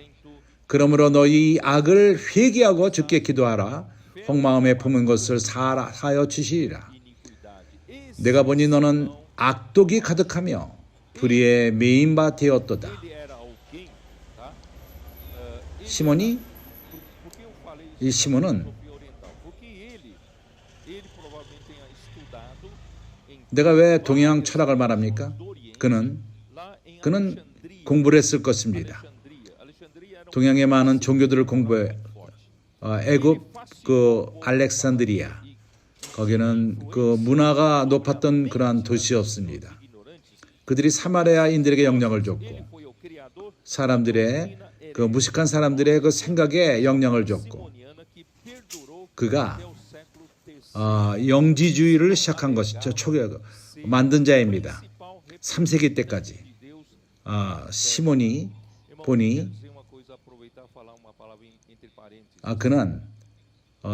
Speaker 1: 그러므로 너희 악을 회개하고 주께 기도하라. 혹마음에 품은 것을 사하여 주시리라. 내가 보니 너는 악독이 가득하며 불의에 매인 바 되었도다. 이 시몬은 내가 왜 동양 철학을 말합니까? 그는 공부를 했을 것입니다. 동양의 많은 종교들을 공부해 애굽 그 알렉산드리아, 거기는 그 문화가 높았던 그러한 도시였습니다. 그들이 사마리아인들에게 영향을 줬고 사람들의 그 무식한 사람들의 그 생각에 영향을 줬고, 그가 영지주의를 시작한 것이죠. 초기 만든 자입니다. 3세기 때까지 시몬이 보니 그는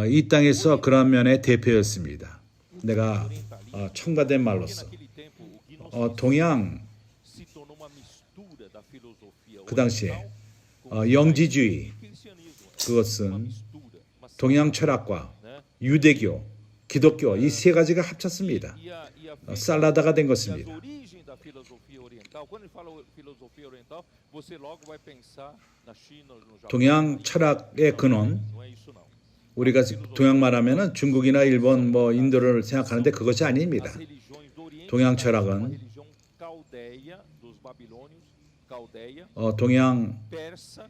Speaker 1: 이 땅에서 그런 면의 대표였습니다. 내가 첨가된 말로서 동양, 그 당시에 영지주의, 그것은 동양 철학과 유대교, 기독교 이 세 가지가 합쳤습니다. 살라다가 된 것입니다.
Speaker 2: origem da filosofia oriental. Quando ele fala filosofia oriental, você logo vai pensar na China, no Japão.
Speaker 1: 동양 철학의 근원,
Speaker 2: Não é isso não.
Speaker 1: 우리가 동양 말하면은 중국이나 일본, 뭐 인도를 생각하는데 그것이 아닙니다.
Speaker 2: As religiões do Oriente,
Speaker 1: 동양
Speaker 2: uma
Speaker 1: 철학은
Speaker 2: religião caldeia dos babilônios, caldeia,
Speaker 1: 동양
Speaker 2: persa,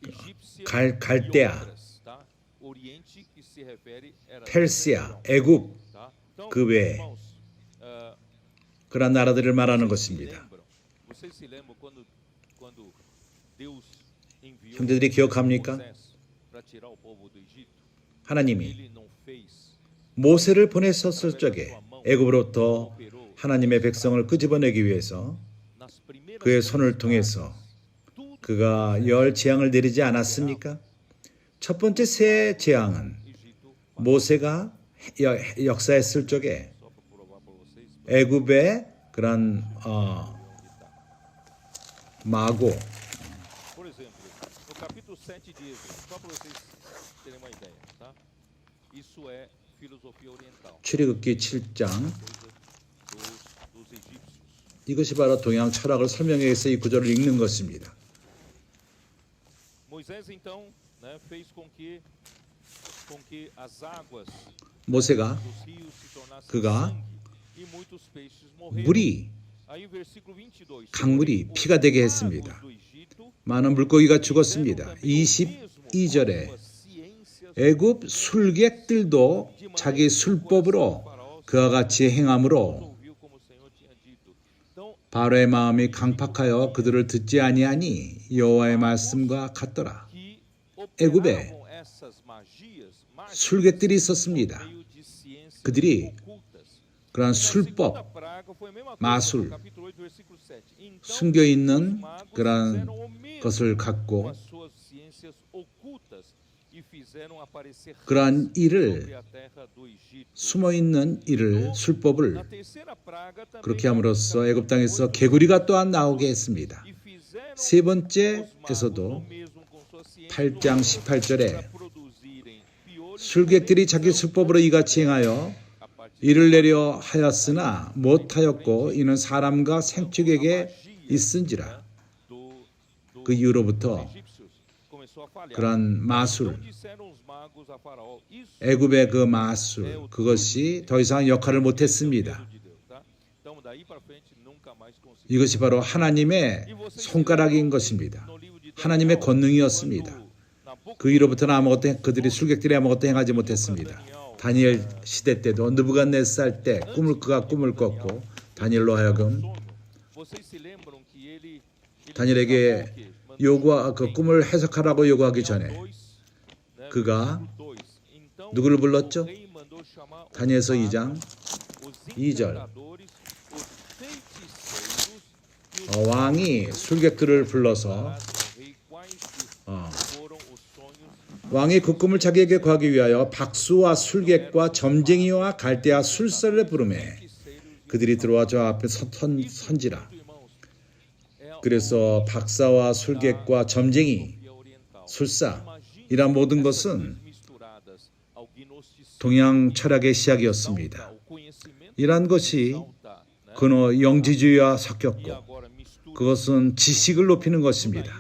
Speaker 2: egípcia
Speaker 1: 갈대아,
Speaker 2: e outras, tá? Oriente que se refere era
Speaker 1: 페르시아, 애굽
Speaker 2: tá? Então,
Speaker 1: 그 외에
Speaker 2: irmãos,
Speaker 1: 그런 나라들을 말하는 것입니다.
Speaker 2: vocês se lembram quando Deus enviou
Speaker 1: 형제들이 기억합니까?
Speaker 2: Moisés para tirar o povo do Egito?
Speaker 1: 하나님이
Speaker 2: Ele não fez
Speaker 1: 모세를 보냈었을 적에 애굽으로부터 하나님의 백성을 끄집어내기 위해서
Speaker 2: nas primeiras
Speaker 1: 그의 손을 통해서 그가 열 재앙을 내리지 않았습니까? 첫 번째 세 재앙은
Speaker 2: Egito,
Speaker 1: 모세가 역사했을 적에
Speaker 2: só para provar para vocês,
Speaker 1: 애굽의 그런 마고
Speaker 2: por exemplo, no capítulo 7 de Êxodo, só para vocês terem uma ideia, tá? Isso é filosofia oriental,
Speaker 1: 출애굽기 7장
Speaker 2: coisa dos egípcios.
Speaker 1: 이것이 바로 동양 철학을 설명해 위해서 이 구절을 읽는 것입니다.
Speaker 2: Moisés então, né, fez com que as águas
Speaker 1: 모세가
Speaker 2: dos rios se tornassem
Speaker 1: 그가
Speaker 2: sangue e muitos peixes morreram.
Speaker 1: 물이
Speaker 2: Aí o versículo 22.
Speaker 1: 강물이 피가 되게 했습니다.
Speaker 2: do Egito
Speaker 1: 많은 물고기가 죽었습니다. 22절에 애굽 술객들도 자기 술법으로 그와 같이 행함으로
Speaker 2: ouviu como o Senhor tinha dito. Então,
Speaker 1: 바로의 마음이 강팍하여 그들을 듣지 아니하니 여호와의 말씀과 같더라.
Speaker 2: que
Speaker 1: 애굽에
Speaker 2: operavam essas magias,
Speaker 1: 술객들이 있었습니다.
Speaker 2: meio de ciências
Speaker 1: 그들이
Speaker 2: ocultas.
Speaker 1: 그러한
Speaker 2: E na segunda
Speaker 1: 술법,
Speaker 2: praga foi a mesma coisa,
Speaker 1: 마술,
Speaker 2: no capítulo 8, versículo 7. Então,
Speaker 1: 숨겨 있는
Speaker 2: os magos
Speaker 1: 그러한
Speaker 2: fizeram o mesmo
Speaker 1: 것을
Speaker 2: com
Speaker 1: 갖고
Speaker 2: as suas ciências ocultas e fizeram aparecer
Speaker 1: 그러한 일을
Speaker 2: sobre a terra do Egito.
Speaker 1: 숨어 있는 일을
Speaker 2: Na
Speaker 1: 술법을
Speaker 2: terceira praga também
Speaker 1: 그렇게 함으로써 애굽 땅에서 개구리가 또한 나오게 했습니다.
Speaker 2: e fizeram
Speaker 1: 세
Speaker 2: os magos
Speaker 1: 번째에서도
Speaker 2: o mesmo com suas ciências
Speaker 1: 8장 18절에
Speaker 2: para produzirem piolhos
Speaker 1: 술객들이 자기 술법으로 이같이 행하여
Speaker 2: a partir
Speaker 1: 이를 내려 하였으나 못하였고 이는 사람과 생축에게 있은지라.
Speaker 2: do
Speaker 1: 그 이후로부터
Speaker 2: egípcios começou a falhar.
Speaker 1: 그런 마술,
Speaker 2: Então disseram os magos a Faraó, isso
Speaker 1: 애굽의 그 마술 그것이 더 이상 역할을 못했습니다.
Speaker 2: de Deus, tá? Então daí para frente nunca mais conseguiu.
Speaker 1: 이것이 바로 하나님의 손가락인 것입니다. 하나님의 권능이었습니다. 그 이후로부터는 아무것도 그들이 술객들이 아무것도 행하지 못했습니다. 다니엘 시대 때도 느부갓네살 때 그가 꿈을 꿨고 다니엘로 하여금
Speaker 2: Vocês se lembram que ele
Speaker 1: 다니엘에게 그 꿈을 해석하라고 요구하기 전에 그가
Speaker 2: Então,
Speaker 1: 누구를 불렀죠?
Speaker 2: o rei mandou chamar os
Speaker 1: 다니엘서 2장
Speaker 2: os
Speaker 1: 2절.
Speaker 2: encantadores, os feiticeiros e os
Speaker 1: 왕이 술객들을 불러서
Speaker 2: ao rei quais foram os sonhos
Speaker 1: 왕이 그 꿈을 자기에게 구하기 위하여 박수와 술객과 점쟁이와 갈대아 술사를 부르매 그들이 들어와 저 앞에 선지라.
Speaker 2: irmãos. É
Speaker 1: 그래서 박사와 술객과 점쟁이,
Speaker 2: a oriental.
Speaker 1: 술사 이란 모든 것은
Speaker 2: Misturadas ao gnosticismo,
Speaker 1: 동양 철학의 시작이었습니다.
Speaker 2: o conhecimento
Speaker 1: 이러한 것이
Speaker 2: alta, né?
Speaker 1: 근호 영지주의와
Speaker 2: E
Speaker 1: 섞였고
Speaker 2: agora mistura
Speaker 1: 그것은 지식을 높이는 것입니다.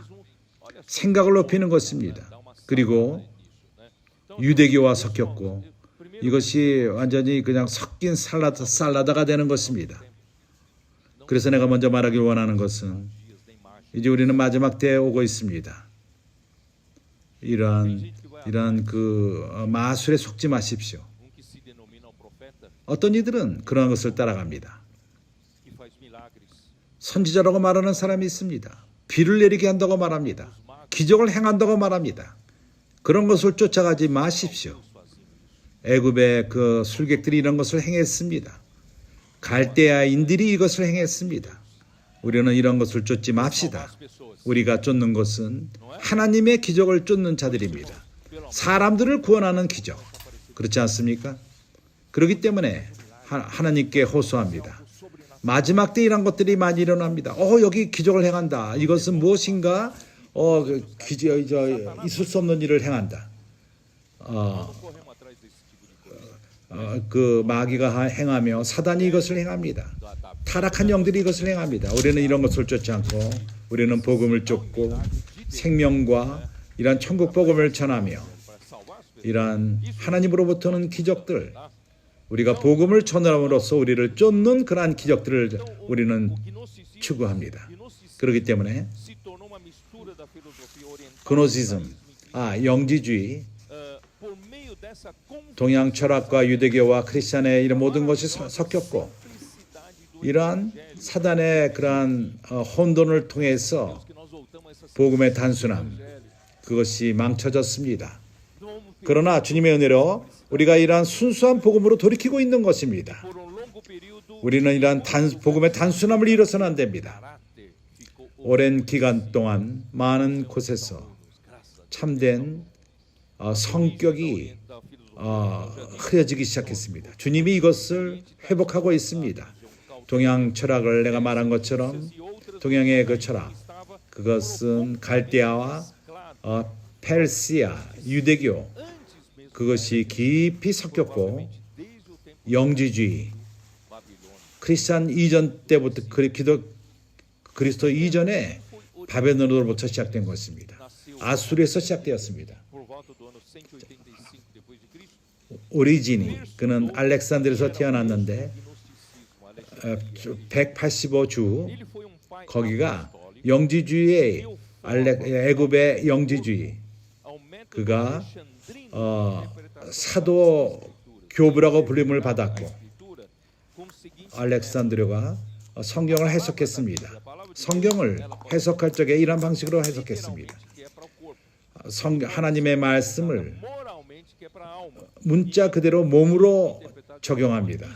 Speaker 2: olha só,
Speaker 1: 생각을 높이는 것입니다.
Speaker 2: dá uma
Speaker 1: 그리고
Speaker 2: nisso, né? Então,
Speaker 1: 유대교와 섞였고
Speaker 2: primeiro
Speaker 1: 이것이 완전히 그냥 섞인 살라다가 되는 것입니다. 그래서 내가 먼저 말하길 원하는 것은
Speaker 2: dias da imagem.
Speaker 1: 이제 우리는 마지막 때에 오고 있습니다. 이러한 그 마술에 속지 마십시오.
Speaker 2: Que se denomina o profeta
Speaker 1: 어떤 이들은 그러한 것을 따라갑니다.
Speaker 2: que faz milagres.
Speaker 1: 선지자라고 말하는 사람이 있습니다. 비를 내리게 한다고 말합니다. 기적을 행한다고 말합니다. 그런 것을 쫓아가지 마십시오. 애굽의 그 술객들이 이런 것을 행했습니다. 갈대아인들이 이것을 행했습니다. 우리는 이런 것을 쫓지 맙시다. 우리가 쫓는 것은 하나님의 기적을 쫓는 자들입니다. 사람들을 구원하는 기적. 그렇지 않습니까? 그렇기 때문에 하나님께 호소합니다. 마지막 때 이런 것들이 많이 일어납니다. 여기 기적을 행한다. 이것은 무엇인가? 있을 수 없는 일을 행한다.
Speaker 2: Corremos atrás desse tipo de coisa.
Speaker 1: 그 마귀가 행하며 사단이 이것을 행합니다. 타락한 영들이 이것을 행합니다. 우리는 이런 것을 쫓지 않고 우리는 복음을 쫓고 생명과 이러한 천국 복음을 전하며 이러한 하나님으로부터는 기적들, 우리가 복음을 전함으로써 우리를 쫓는 그러한 기적들을 우리는 추구합니다. 그렇기 때문에 그노시즘, 영지주의, 동양 철학과 유대교와 크리스찬의 이런 모든 것이 섞였고 이러한 사단의 그러한 혼돈을 통해서 복음의 단순함, 그것이 망쳐졌습니다. 그러나 주님의 은혜로 우리가 이러한 순수한 복음으로 돌이키고 있는 것입니다. 우리는 이러한 복음의 단순함을 잃어서는 안 됩니다. 오랜 기간 동안 많은 곳에서 참된 성격이 흐려지기 시작했습니다. 주님이 이것을 회복하고 있습니다. 동양 철학을 내가 말한 것처럼 동양의 그 철학, 그것은 갈대아와 페르시아, 유대교, 그것이 깊이 섞였고 영지주의, 크리스천 이전 때부터 그리스도 이전에 바벨론으로부터 시작된 것입니다. 아수르에서 시작되었습니다. 오리진이 그는 알렉산드리아에서 태어났는데 185주 거기가 영지주의의 애굽의 영지주의, 그가 사도 교부라고 불림을 받았고 알렉산드리아가 성경을 해석했습니다. 성경을 해석할 적에 이런 방식으로 해석했습니다. 하나님의 말씀을 문자 그대로 몸으로 적용합니다.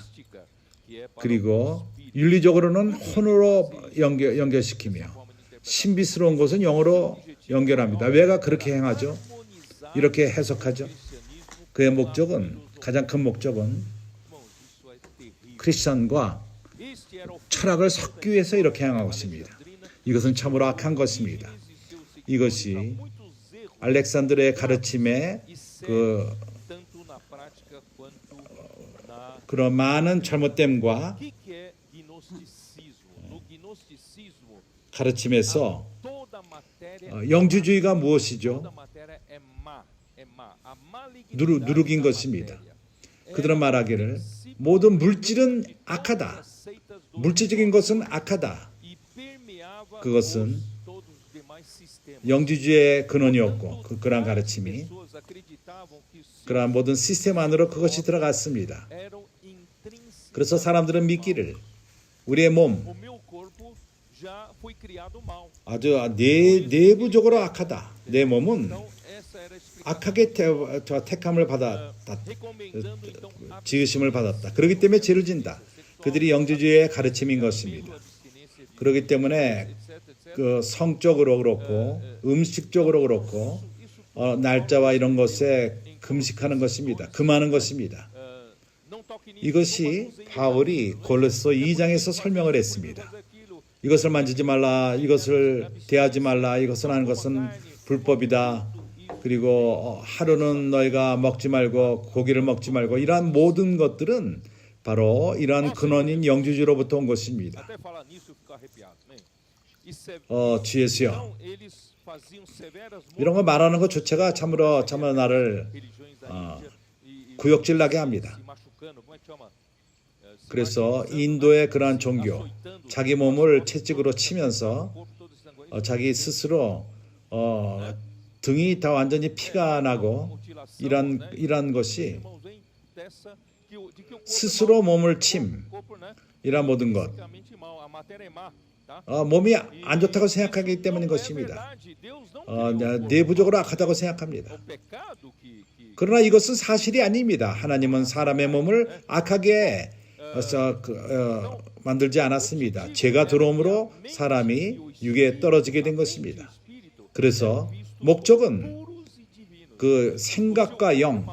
Speaker 1: 그리고 윤리적으로는 혼으로 연결시키며 신비스러운 것은 영어로 연결합니다. 왜가 그렇게 행하죠? 이렇게 해석하죠? 그의 목적은, 가장 큰 목적은 크리스천과 철학을 섞기 위해서 이렇게 행하고 있습니다. 이것은 참으로 악한 것입니다. 이것이 알렉산드르의 가르침에 그런 많은 잘못됨과 가르침에서 영지주의가 무엇이죠? 누룩인 것입니다. 그들은 말하기를 모든 물질은 악하다. 물질적인 것은 악하다. 그것은 영지주의의 근원이었고 그러한 가르침이 그러한 모든 시스템 안으로 그것이 들어갔습니다. 그래서 사람들은 믿기를 우리의 몸 아주 내부적으로 악하다. 내 몸은 악하게 택함을 받았다. 지으심을 받았다. 그렇기 때문에 죄를 진다. 그들이 영지주의의 가르침인 것입니다. 그렇기 때문에 그 성적으로 그렇고 음식적으로 그렇고 날짜와 이런 것에 금식하는 것입니다. 금하는 것입니다. 이것이 바울이 골로새 2장에서 설명을 했습니다. 이것을 만지지 말라, 이것을 대하지 말라, 이것을 하는 것은 불법이다. 그리고 하루는 너희가 먹지 말고 고기를 먹지 말고 이러한 모든 것들은 바로 이러한 근원인 영지주의로부터 온 것입니다. 주 예수여, 이런 거 말하는 것 자체가 참으로 나를 구역질 나게 합니다. 그래서 인도의 그러한 종교, 자기 몸을 채찍으로 치면서 자기 스스로 등이 다 완전히 피가 나고 이런 것이 스스로 몸을 침, 이런 모든 것, 몸이 안 좋다고 생각하기 때문인 것입니다. 내부적으로 악하다고 생각합니다. 그러나 이것은 사실이 아닙니다. 하나님은 사람의 몸을 악하게 만들지 않았습니다. 죄가 들어옴으로 사람이 육에 떨어지게 된 것입니다. 그래서 목적은 그 생각과 영,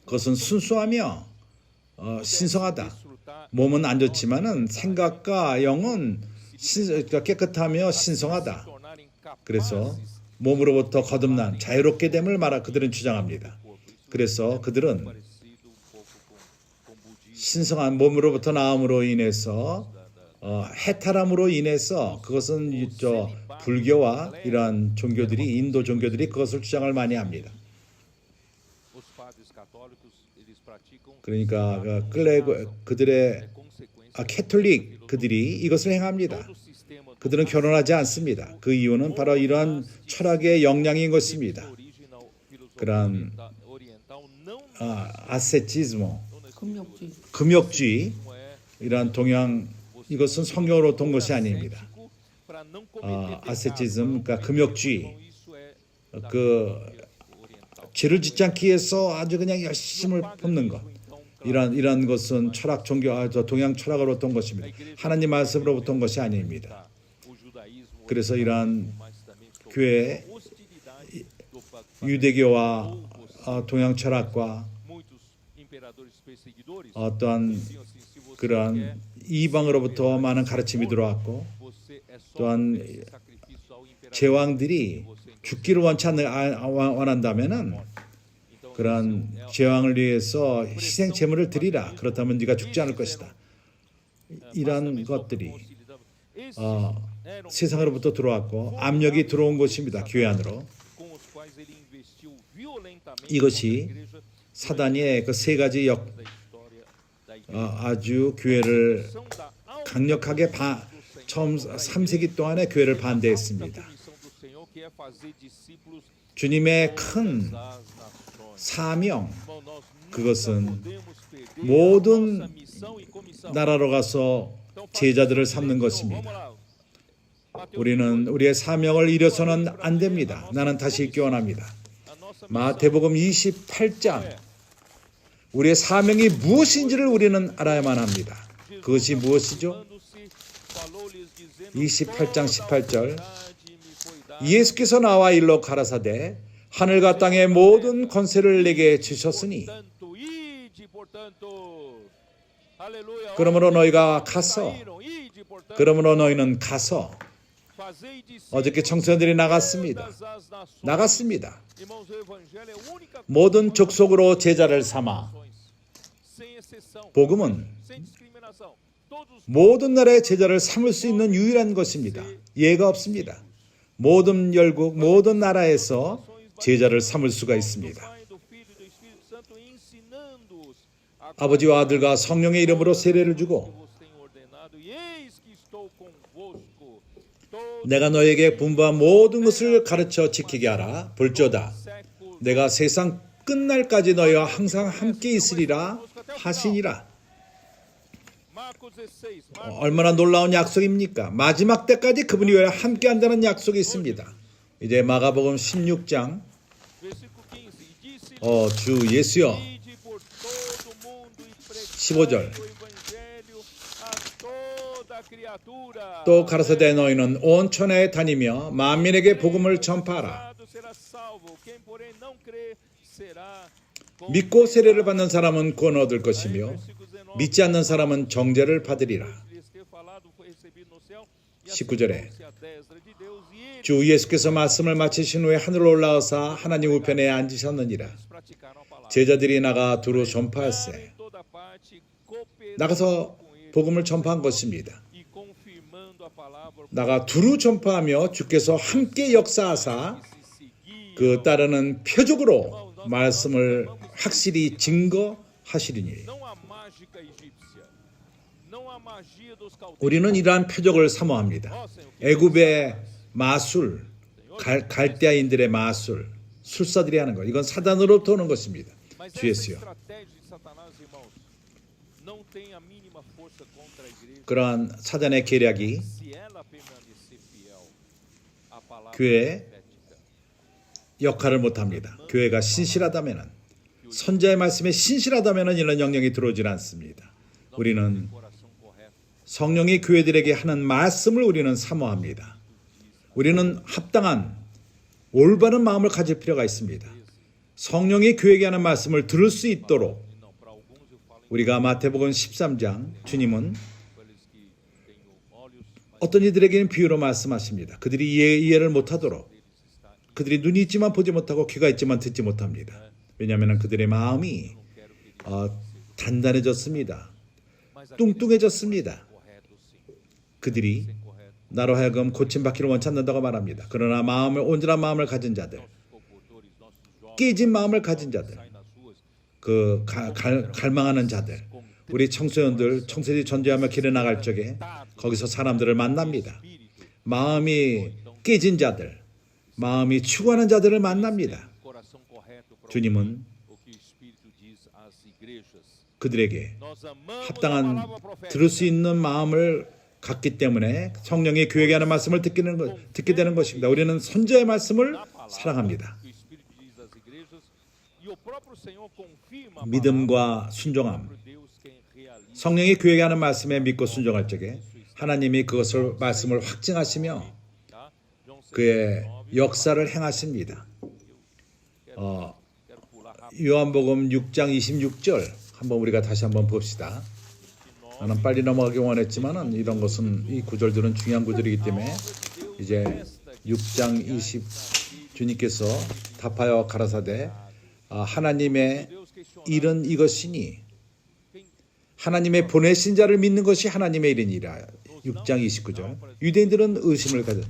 Speaker 1: 그것은 순수하며 신성하다. 몸은 안 좋지만은 생각과 영은 깨끗하며 신성하다. 그래서 몸으로부터 거듭난 자유롭게 됨을 그들은 주장합니다. 그래서 그들은 신성한 몸으로부터 나옴으로 인해서 해탈함으로 인해서 그것은 저 불교와 이러한 종교들이 인도 종교들이 그것을 주장을 많이 합니다.
Speaker 2: os padres católicos eles praticam
Speaker 1: 그러니까 그들의 캐톨릭 그들이 이것을 행합니다.
Speaker 2: todo o sistema do
Speaker 1: 그들은 결혼하지 않습니다. 그 이유는 바로 이러한 철학의 영향인 것입니다.
Speaker 2: original filosofia
Speaker 1: 그런
Speaker 2: oriental não
Speaker 1: 아세티즈모,
Speaker 3: 금욕주의.
Speaker 1: 금욕주의
Speaker 2: é
Speaker 1: 이러한 동양 이것은 성경으로부터 온 것이 아닙니다.
Speaker 2: para não cometer
Speaker 1: 아세티즘, 그러니까 금욕주의,
Speaker 2: isso é
Speaker 1: 그
Speaker 2: oriental.
Speaker 1: 죄를 짓지 않기 위해서 아주 그냥 열심을 품는 것. 이런 것은 철학 종교 동양 철학으로부터 온 것입니다. 하나님 말씀으로부터 온 것이 아닙니다.
Speaker 2: O judaísmo
Speaker 1: 그래서 이러한
Speaker 2: mas também sofreu
Speaker 1: 교회
Speaker 2: hostilidade do
Speaker 1: 유대교와 동양 철학과
Speaker 2: muitos imperadores perseguidores
Speaker 1: 어떠한
Speaker 2: diziam assim, se você quer,
Speaker 1: 그런 이방으로부터 많은 가르침이 들어왔고
Speaker 2: você é só
Speaker 1: 또한
Speaker 2: oferecer sacrifício ao imperador.
Speaker 1: 제왕들이 죽기를 원한다면은
Speaker 2: Então,
Speaker 1: 그런 제왕을 위해서 희생 제물을 드리라. 그렇다면 네가 죽지 않을 것이다. 이런 것들이 세상으로부터 들어왔고 압력이 들어온 것입니다. 교회 안으로.
Speaker 2: com os quais ele investiu violentamente
Speaker 1: 이것이
Speaker 2: contra a igreja
Speaker 1: 사단의 그 세 가지
Speaker 2: da história da igreja.
Speaker 1: 아주 교회를
Speaker 2: São da alta
Speaker 1: 강력하게 처음 3세기 동안에 교회를 반대했습니다.
Speaker 2: comissão do Senhor, que é fazer discípulos
Speaker 1: 주님의 큰
Speaker 2: das nações.
Speaker 1: 사명,
Speaker 2: Irmão, nós nunca
Speaker 1: 그것은
Speaker 2: podemos perder
Speaker 1: 모든
Speaker 2: a nossa missão e comissão.
Speaker 1: 나라로 가서 제자들을 삼는 것입니다. 우리는 우리의 사명을 잃어서는 안 됩니다. 나는 다시 읽기 원합니다. 마태복음 28장 우리의 사명이 무엇인지를 우리는 알아야만 합니다. 그것이 무엇이죠? 28장 18절 예수께서 나와 일러 가라사대 하늘과 땅의 모든 권세를 내게 주셨으니 그러므로 너희가 가서 그러므로 너희는 가서 어저께 청소년들이 나갔습니다. 모든 족속으로 제자를 삼아 복음은 모든 나라의 제자를 삼을 수 있는 유일한 것입니다. 예가 없습니다. 모든 열국, 모든 나라에서 제자를 삼을 수가 있습니다. 아버지와 아들과 성령의 이름으로 세례를 주고 내가 너에게 분부한 모든 것을 가르쳐 지키게 하라. 볼지어다 내가 세상 끝날까지 너희와 항상 함께 있으리라 하시니라. 얼마나 놀라운 약속입니까? 마지막 때까지 그분이 왜 함께 한다는 약속이 있습니다. 이제 마가복음 16장 주 예수여 15절 또 가라사대 너희는 온 천하에 다니며 만민에게 복음을 전파하라. 믿고 세례를 받는 사람은 구원 얻을 것이며 믿지 않는 사람은 정죄를 받으리라. 19절에 주 예수께서 말씀을 마치신 후에 하늘로 올라가사 하나님 우편에 앉으셨느니라. 제자들이 나가 두루 전파할세. 나가서 복음을 전파한 것입니다. 나가 두루 전파하며 주께서 함께 역사하사 그 따르는 표적으로 말씀을 확실히 증거하시리니. 우리는 이러한 표적을 사모합니다. 애굽의 마술, 갈대아인들의 마술, 술사들이 하는 것. 이건 사단으로부터 오는 것입니다. 주 예수여. 그러한 사단의 계략이 교회의 역할을 못합니다. 교회가 신실하다면, 선자의 말씀에 신실하다면 이런 영향이 들어오질 않습니다. 우리는 성령이 교회들에게 하는 말씀을 우리는 사모합니다. 우리는 합당한 올바른 마음을 가질 필요가 있습니다. 성령이 교회에게 하는 말씀을 들을 수 있도록 우리가 마태복음 13장 주님은 어떤 이들에게는 비유로 말씀하십니다. 그들이 이해를 못하도록 그들이 눈이 있지만 보지 못하고 귀가 있지만 듣지 못합니다. 왜냐하면 그들의 마음이 단단해졌습니다.
Speaker 2: Mas aqueles
Speaker 1: 뚱뚱해졌습니다.
Speaker 2: corretos, sim.
Speaker 1: 그들이
Speaker 2: Ser correto.
Speaker 1: 나로 하여금 고침받기를 원치 않는다고 말합니다. 그러나 온전한 마음을 가진 자들,
Speaker 2: Nossos comportores, nossos jovens,
Speaker 1: 깨진 마음을 가진 자들,
Speaker 2: saem nas ruas,
Speaker 1: 그 갈망하는 자들, 우리 청소년들 청소년이 전도하며 길에 나갈 적에 거기서 사람들을 만납니다. 마음이 깨진 자들, 마음이 추구하는 자들을 만납니다.
Speaker 2: coração correto para
Speaker 1: 주님은
Speaker 2: o que o Espírito diz às igrejas.
Speaker 1: 그들에게
Speaker 2: Nós amamos a
Speaker 1: 합당한
Speaker 2: palavra profética.
Speaker 1: 들을 수 있는 마음을 갖기 때문에 성령이 교회에 하는 말씀을 듣게 되는 것입니다. 우리는 선지자의 말씀을
Speaker 2: Na palavra
Speaker 1: 사랑합니다.
Speaker 2: que o Espírito diz às igrejas, e o próprio Senhor confirma a
Speaker 1: 믿음과 순종함,
Speaker 2: palavra, Deus quem realiza.
Speaker 1: 성령이 교회에 하는 말씀에 믿고 순종할 적에 하나님이 그것을 말씀을 확증하시며
Speaker 2: Tá? João
Speaker 1: 그의
Speaker 2: 6:19,
Speaker 1: 역사를 행하십니다.
Speaker 2: quero pular rápido.
Speaker 1: 요한복음 6장 26절 한번 우리가 다시 한번 봅시다. 나는 빨리 넘어가기 원했지만은 이런 것은 이 구절들은 중요한 구절이기 때문에 이제 6장 20 주님께서 답하여 가라사대 하나님의 일은 이것이니 하나님의 보내신 자를 믿는 것이 하나님의 일이니라. 6장 29절. 유대인들은 의심을 가져.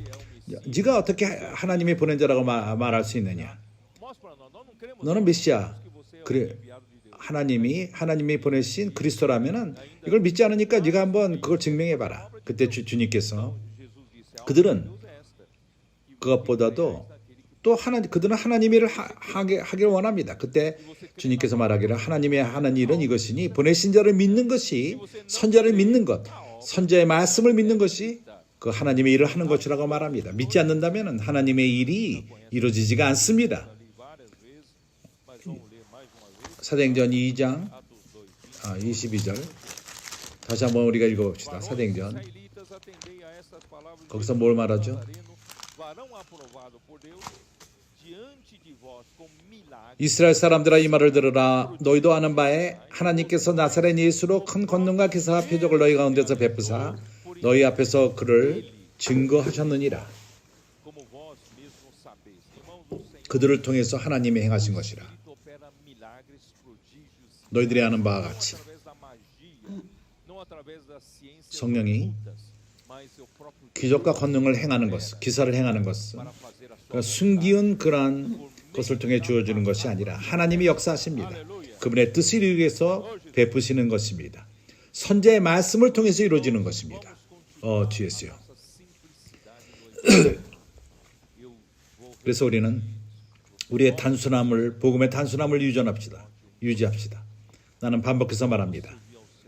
Speaker 1: 네가 어떻게 하나님의 보낸 자라고 말할 수 있느냐?
Speaker 2: Mostra para nós, nós não cremos
Speaker 1: 너는 메시아.
Speaker 2: que você é o
Speaker 1: 그래.
Speaker 2: enviado de Deus.
Speaker 1: 하나님이 보내신 그리스도라면은 이걸 믿지 않으니까 네가 한번 그걸 증명해 봐라. 그때 주님께서
Speaker 2: Jesus disse: a
Speaker 1: 그들은
Speaker 2: Deus é esta.
Speaker 1: 그것보다도 또 그들은 하나님의 일을 하기를 원합니다. 그때 주님께서 말하기를 하나님의 하는 일은 이것이니 보내신 자를 믿는 것이 선자를 믿는 것, 선자의 말씀을 믿는 것이 그 하나님의 일을 하는 것이라고 말합니다. 믿지 않는다면 하나님의 일이 이루어지지가 않습니다.
Speaker 2: Ali várias vezes, mas vamos ler mais uma vez.
Speaker 1: 사도행전 2장
Speaker 2: Atos 2,
Speaker 1: 22절 다시 한번 우리가 읽어봅시다. 사도행전
Speaker 2: israelitas, atendei a estas palavras
Speaker 1: 거기서 뭘 말하죠?
Speaker 2: Nazareno, varão aprovado por Deus, diante de vós com milagres.
Speaker 1: 이스라엘 사람들아 이 말을 들으라. 너희도 아는 바에 하나님께서 나사렛 예수로 큰 권능과 기사와 표적을 너희 가운데서 베푸사 너희 앞에서 그를 증거하셨느니라.
Speaker 2: Como vós mesmos sabeis, irmãos do Senhor,
Speaker 1: 그들을 통해서 하나님이 행하신 것이라.
Speaker 2: Espírito opera milagres, prodígios,
Speaker 1: 너희들이 아는 바와
Speaker 2: não
Speaker 1: 같이
Speaker 2: através da magia, não através das ciências
Speaker 1: 성령이
Speaker 2: ocultas, mas o próprio
Speaker 1: 기적과 권능을 행하는 것, 기사를 행하는 것은
Speaker 2: para fazer a sua
Speaker 1: 그러니까 숨기운 그러한 것을 통해 주어지는 것이 아니라 하나님이 역사하십니다. 그분의 뜻을 이루기 위해서 베푸시는 것입니다. 선제의 말씀을 통해서 이루어지는 것입니다. 주였어요. 그래서 우리는 우리의 단순함을 복음의 단순함을 유지합시다. 나는 반복해서 말합니다.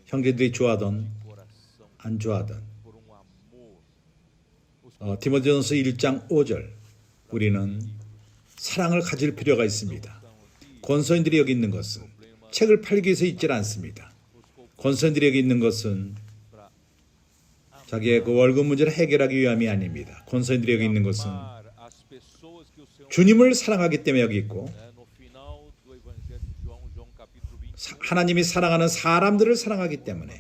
Speaker 1: 형제들이 좋아하던 안 좋아하던
Speaker 2: por um amor.
Speaker 1: 디모데전서 1장 5절 우리는 사랑을 가질 필요가 있습니다. 권서인들이 여기 있는 것은 책을 팔기 위해서 있질 않습니다. 권서인들이 여기 있는 것은 자기의 그 월급 문제를 해결하기 위함이 아닙니다. 권서인들이 여기 있는 것은
Speaker 2: Amar as pessoas que o Senhor
Speaker 1: 주님을 사랑하기 때문에 여기 있고
Speaker 2: no final do Evangelho de João, João capítulo 20,
Speaker 1: 하나님이 사랑하는 사람들을 사랑하기 때문에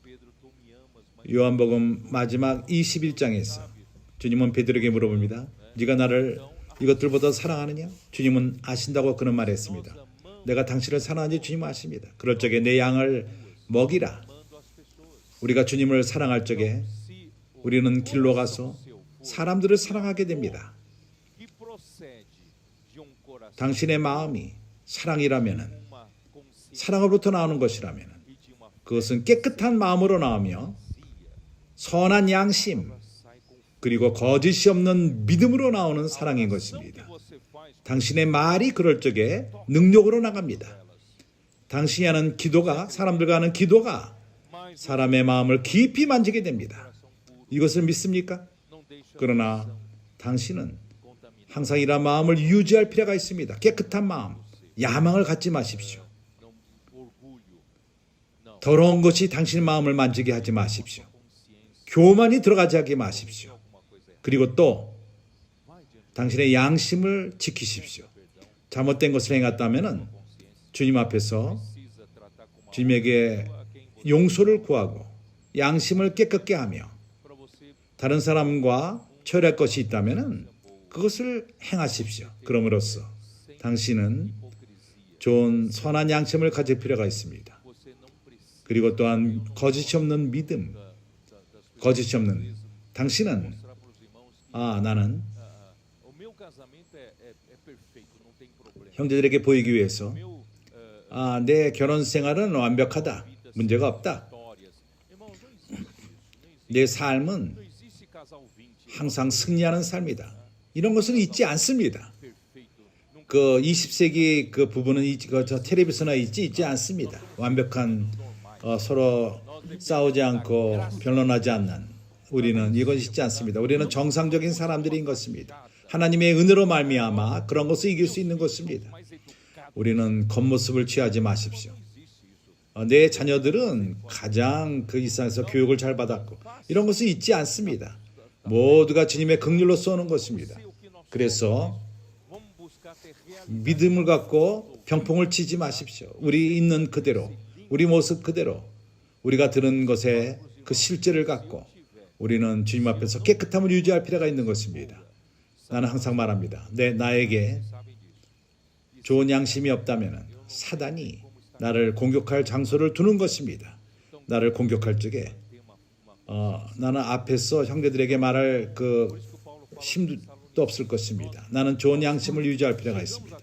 Speaker 2: Pedro, tu me amas, mas
Speaker 1: 요한복음 마지막 21장에서 주님은 베드로에게 물어봅니다. 네가 나를 이것들보다 사랑하느냐? 주님은 아신다고 그런 말했습니다. 내가 당신을 사랑하는지 주님은 아십니다. 그럴 적에 내 양을 먹이라.
Speaker 2: amando as pessoas.
Speaker 1: 우리가 주님을 사랑할 적에
Speaker 2: Se o
Speaker 1: 우리는 길로 가서
Speaker 2: seu for
Speaker 1: 사람들을 사랑하게 됩니다.
Speaker 2: que procede de um coração,
Speaker 1: 당신의 마음이 사랑이라면은
Speaker 2: uma consciência
Speaker 1: 사랑으로부터 나오는 것이라면은
Speaker 2: e de uma
Speaker 1: 그것은 깨끗한 마음으로 나오며
Speaker 2: fria,
Speaker 1: 선한 양심
Speaker 2: sai com
Speaker 1: 그리고 거짓이 없는 믿음으로 나오는 사랑인
Speaker 2: que
Speaker 1: 것입니다.
Speaker 2: você faz
Speaker 1: 당신의 말이 그럴 적에 능력으로 나갑니다. 당신이 하는 기도가 사람들과 하는 기도가
Speaker 2: mas
Speaker 1: 사람의 마음을 깊이 만지게 됩니다. 이것을 믿습니까?
Speaker 2: não deixa
Speaker 1: 그러나 당신은
Speaker 2: contaminar.
Speaker 1: 항상 이런 마음을 유지할 필요가 있습니다. 깨끗한 마음, 야망을 갖지 마십시오.
Speaker 2: Não, orgulho, não,
Speaker 1: 더러운 것이 당신의 마음을 만지게 하지 마십시오.
Speaker 2: consciência,
Speaker 1: 교만이 들어가지 하게 마십시오.
Speaker 2: alguma coisa errada.
Speaker 1: 그리고 또
Speaker 2: Vai diante
Speaker 1: 당신의 양심을 지키십시오. 잘못된 것을 행했다면
Speaker 2: da consciência.
Speaker 1: 주님 앞에서
Speaker 2: Precisa tratar como
Speaker 1: 주님에게
Speaker 2: a quem você
Speaker 1: 용서를 구하고 양심을 깨끗게 하며
Speaker 2: para você
Speaker 1: 다른 사람과 처리할 것이 있다면 그것을 행하십시오. 그럼으로써 당신은
Speaker 2: hipocrisia.
Speaker 1: 좋은 선한 양심을 가질 필요가 있습니다.
Speaker 2: Você não
Speaker 1: 그리고 또한 거짓이 없는 믿음, 거짓이 없는 당신은
Speaker 2: mostrar para os irmãos que
Speaker 1: 나는
Speaker 2: o meu casamento é perfeito, não tem problema.
Speaker 1: 형제들에게 보이기 위해서
Speaker 2: Meu
Speaker 1: 내 결혼 생활은 완벽하다. 문제가 없다.
Speaker 2: histórias. Irmãos, não existe isso.
Speaker 1: 내 삶은
Speaker 2: Não existe casal 20
Speaker 1: 항상 승리하는 삶이다. 이런 것은 있지 않습니다.
Speaker 2: perfeito. Nunca
Speaker 1: 그 20세기 그 부분은 저 텔레비전에 있지 않습니다. 완벽한 서로 싸우지 않고 변론하지 않는 우리는 이것이 있지 않습니다. 우리는 정상적인 사람들인 것입니다. 하나님의 은혜로 말미암아 그런 것을 이길 수 있는 것입니다.
Speaker 2: mais educado.
Speaker 1: 우리는 겉모습을 취하지 마십시오. 내 자녀들은 가장 그 이상에서 교육을 잘 받았고 이런 것은 있지 않습니다. 모두가 주님의 긍휼로 쏘는 것입니다. 그래서
Speaker 2: Vamos buscar ter
Speaker 1: 믿음을 갖고 병풍을 치지 마십시오. 우리 있는 그대로, 우리 모습 그대로, 우리가 들은 것에 그 실제를 갖고 우리는 주님 앞에서 깨끗함을 유지할 필요가 있는 것입니다. 나는 항상 말합니다. 나에게 좋은 양심이 없다면 사단이 나를 공격할 장소를 두는 것입니다. 나를 공격할 적에 나는 앞에서 형제들에게 말할 그 힘도 없을 것입니다. 나는 좋은 양심을 유지할 필요가 있습니다.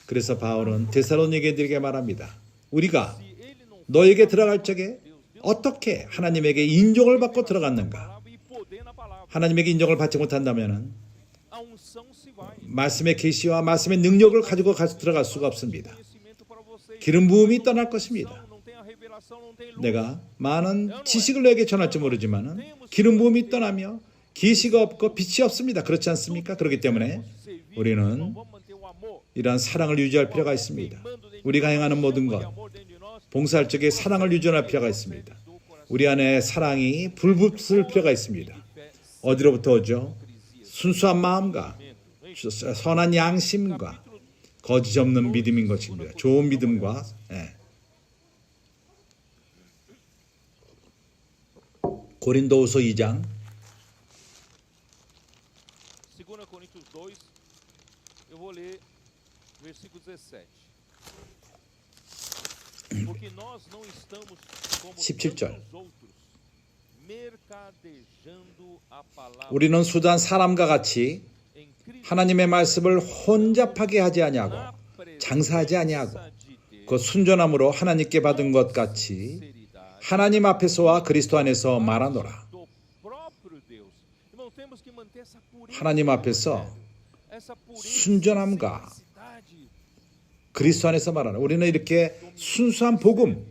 Speaker 1: 그래서 바울은 데살로니가인들에게 말합니다. 우리가 너에게 들어갈 적에 어떻게 하나님에게 인정을 받고 들어갔는가? 하나님에게 인정을 받지 못한다면
Speaker 2: a unção se vai.
Speaker 1: 말씀의 계시와 말씀의 능력을 가지고 들어갈 수가 없습니다.
Speaker 2: Conhecimento para vocês.
Speaker 1: 기름 부음이 떠날 것입니다.
Speaker 2: Não tem a revelação, não tem luz.
Speaker 1: 내가 많은 지식을 너에게 전할지 모르지만 기름 부음이 떠나며 계시가 없고 빛이 없습니다. 그렇지 않습니까? 그렇기 때문에 우리는
Speaker 2: Vamos manter o amor.
Speaker 1: 이러한 사랑을 유지할 필요가 있습니다. 우리가 행하는 모든 것,
Speaker 2: Amor dentro de nós.
Speaker 1: 봉사할 적에 사랑을 유지할 필요가 있습니다. 우리 안에 사랑이 불붙을 필요가 있습니다. 어디로부터 오죠? 순수한 마음과 선한 양심과 거짓 없는 믿음인 것입니다. 좋은 믿음과 고린도후서 2장
Speaker 2: 2 Coríntios 2, eu vou ler versículo 17. Porque nós não estamos como
Speaker 1: 17절.
Speaker 2: tantos outros, mercadejando a palavra
Speaker 1: 우리는 수단 사람과 같이
Speaker 2: em Cristo
Speaker 1: 하나님의 말씀을 혼잡하게 하지 아니하고
Speaker 2: na
Speaker 1: 장사하지 아니하고
Speaker 2: presença de Deus,
Speaker 1: 그 순전함으로 하나님께 받은 것 같이
Speaker 2: sinceridade
Speaker 1: 하나님 앞에서와 그리스도 안에서 말하노라.
Speaker 2: do próprio Deus. Irmão, temos que manter essa pureza,
Speaker 1: 하나님 앞에서
Speaker 2: essa pureza,
Speaker 1: 순전함과
Speaker 2: simplicidade,
Speaker 1: 그리스도 안에서 말하노라. 우리는 이렇게 순수한 복음,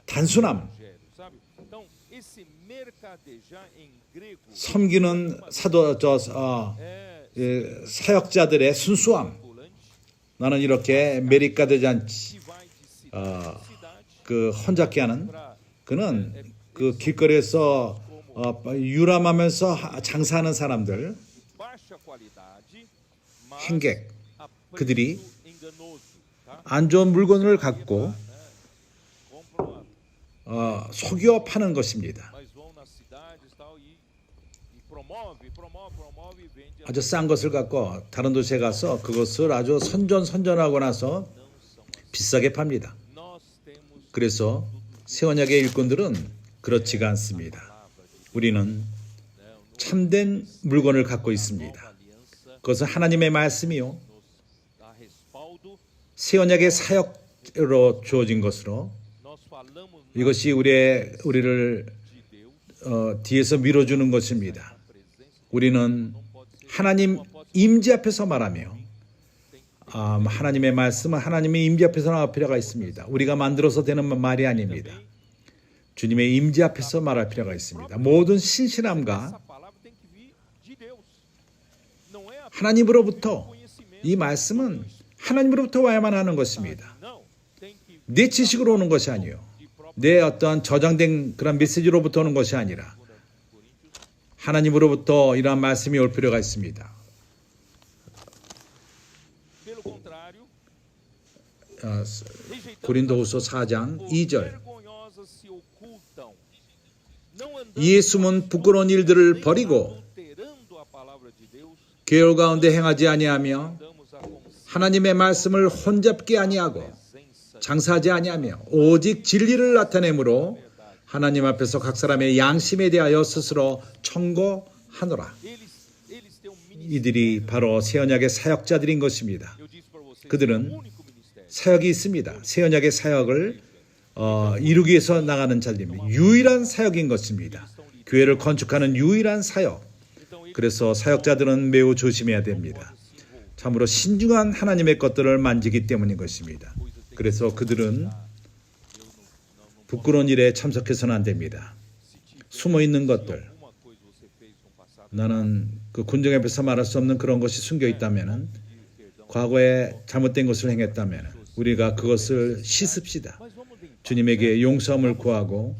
Speaker 1: 단순함,
Speaker 2: evangelho, sabe? Então, esse mercadejar em grego
Speaker 1: 섬기는 사역자들의 순수함.
Speaker 2: ambulante
Speaker 1: 나는 이렇게 메리카되지 않지
Speaker 2: que vai de cidade em cidade
Speaker 1: 그 혼잡게 하는
Speaker 2: para
Speaker 1: 그는 그 길거리에서 유람하면서 장사하는 사람들,
Speaker 2: baixa qualidade, mas
Speaker 1: 행객,
Speaker 2: a
Speaker 1: 그들이
Speaker 2: preço enganoso, tá?
Speaker 1: 안 좋은 물건을 갖고
Speaker 2: Compram,
Speaker 1: 속여 파는 것입니다.
Speaker 2: mas vão nas cidades tal e promove e vende.
Speaker 1: 아주 싼 것을 갖고 다른 도시에 가서 그것을 아주 선전하고 나서 비싸게 팝니다.
Speaker 2: Nós temos
Speaker 1: 그래서 새 언약의 일꾼들은 그렇지가 않습니다. 우리는 참된 물건을 갖고 있습니다.
Speaker 2: aliança
Speaker 1: 그것은 하나님의 말씀이요.
Speaker 2: nos dá respaldo.
Speaker 1: 새 언약의 사역으로 주어진 것으로
Speaker 2: Nós falamos
Speaker 1: 이것이 우리를
Speaker 2: de Deus,
Speaker 1: 뒤에서 밀어주는 것입니다.
Speaker 2: presença
Speaker 1: 우리는 하나님 임재 앞에서 말하며 하나님의 말씀은 하나님의 임재 앞에서 나올 필요가 있습니다. 우리가 만들어서 되는 말이 아닙니다. 주님의 임재 앞에서 말할 필요가 있습니다. 모든 신실함과
Speaker 2: essa palavra tem que vir de Deus. Não é apenas
Speaker 1: 하나님으로부터
Speaker 2: conhecimento.
Speaker 1: 이 말씀은 하나님으로부터 와야만 하는 것입니다.
Speaker 2: Não, tem que vir
Speaker 1: 내 지식으로 오는 것이 아니요.
Speaker 2: de próprio
Speaker 1: 내 어떤 저장된 그런 메시지로부터 오는 것이 아니라 하나님으로부터 이러한 말씀이 올 필요가 있습니다.
Speaker 2: Pelo contrário,
Speaker 1: 고린도후서 4장 2절
Speaker 2: vergonhosas se ocultam. Não andando
Speaker 1: 이에 숨은 부끄러운 일들을 버리고
Speaker 2: adulterando a palavra de Deus,
Speaker 1: 계율 가운데 행하지 아니하며
Speaker 2: damos a consciência
Speaker 1: 하나님의 말씀을 혼잡게 아니하고
Speaker 2: presença
Speaker 1: 장사하지 아니하며 오직 진리를 나타내므로 하나님 앞에서 각 사람의 양심에 대하여 스스로 청구하노라.
Speaker 2: Eles têm um
Speaker 1: 이들이 바로 새 언약의 사역자들인 것입니다.
Speaker 2: Eu disse para vocês,
Speaker 1: 그들은
Speaker 2: o único ministério.
Speaker 1: 사역이 있습니다. 새 언약의 사역을 이루기 위해서 나가는 자들입니다. 유일한 사역인 것입니다. 교회를 건축하는 유일한 사역.
Speaker 2: Então eles
Speaker 1: 그래서 사역자들은 매우 조심해야 됩니다. 참으로 신중한 하나님의 것들을 만지기 때문인 것입니다. 그래서 그들은 부끄러운 일에 참석해서는 안 됩니다. 숨어 있는 것들.
Speaker 2: alguma coisa você fez no passado,
Speaker 1: 나는 그 군정 앞에서 말할 수 없는 그런 것이 숨겨 있다면은 과거에 잘못된 것을 행했다면 우리가 그것을 씻읍시다.
Speaker 2: mas vamos limpar.
Speaker 1: 주님에게 용서함을 구하고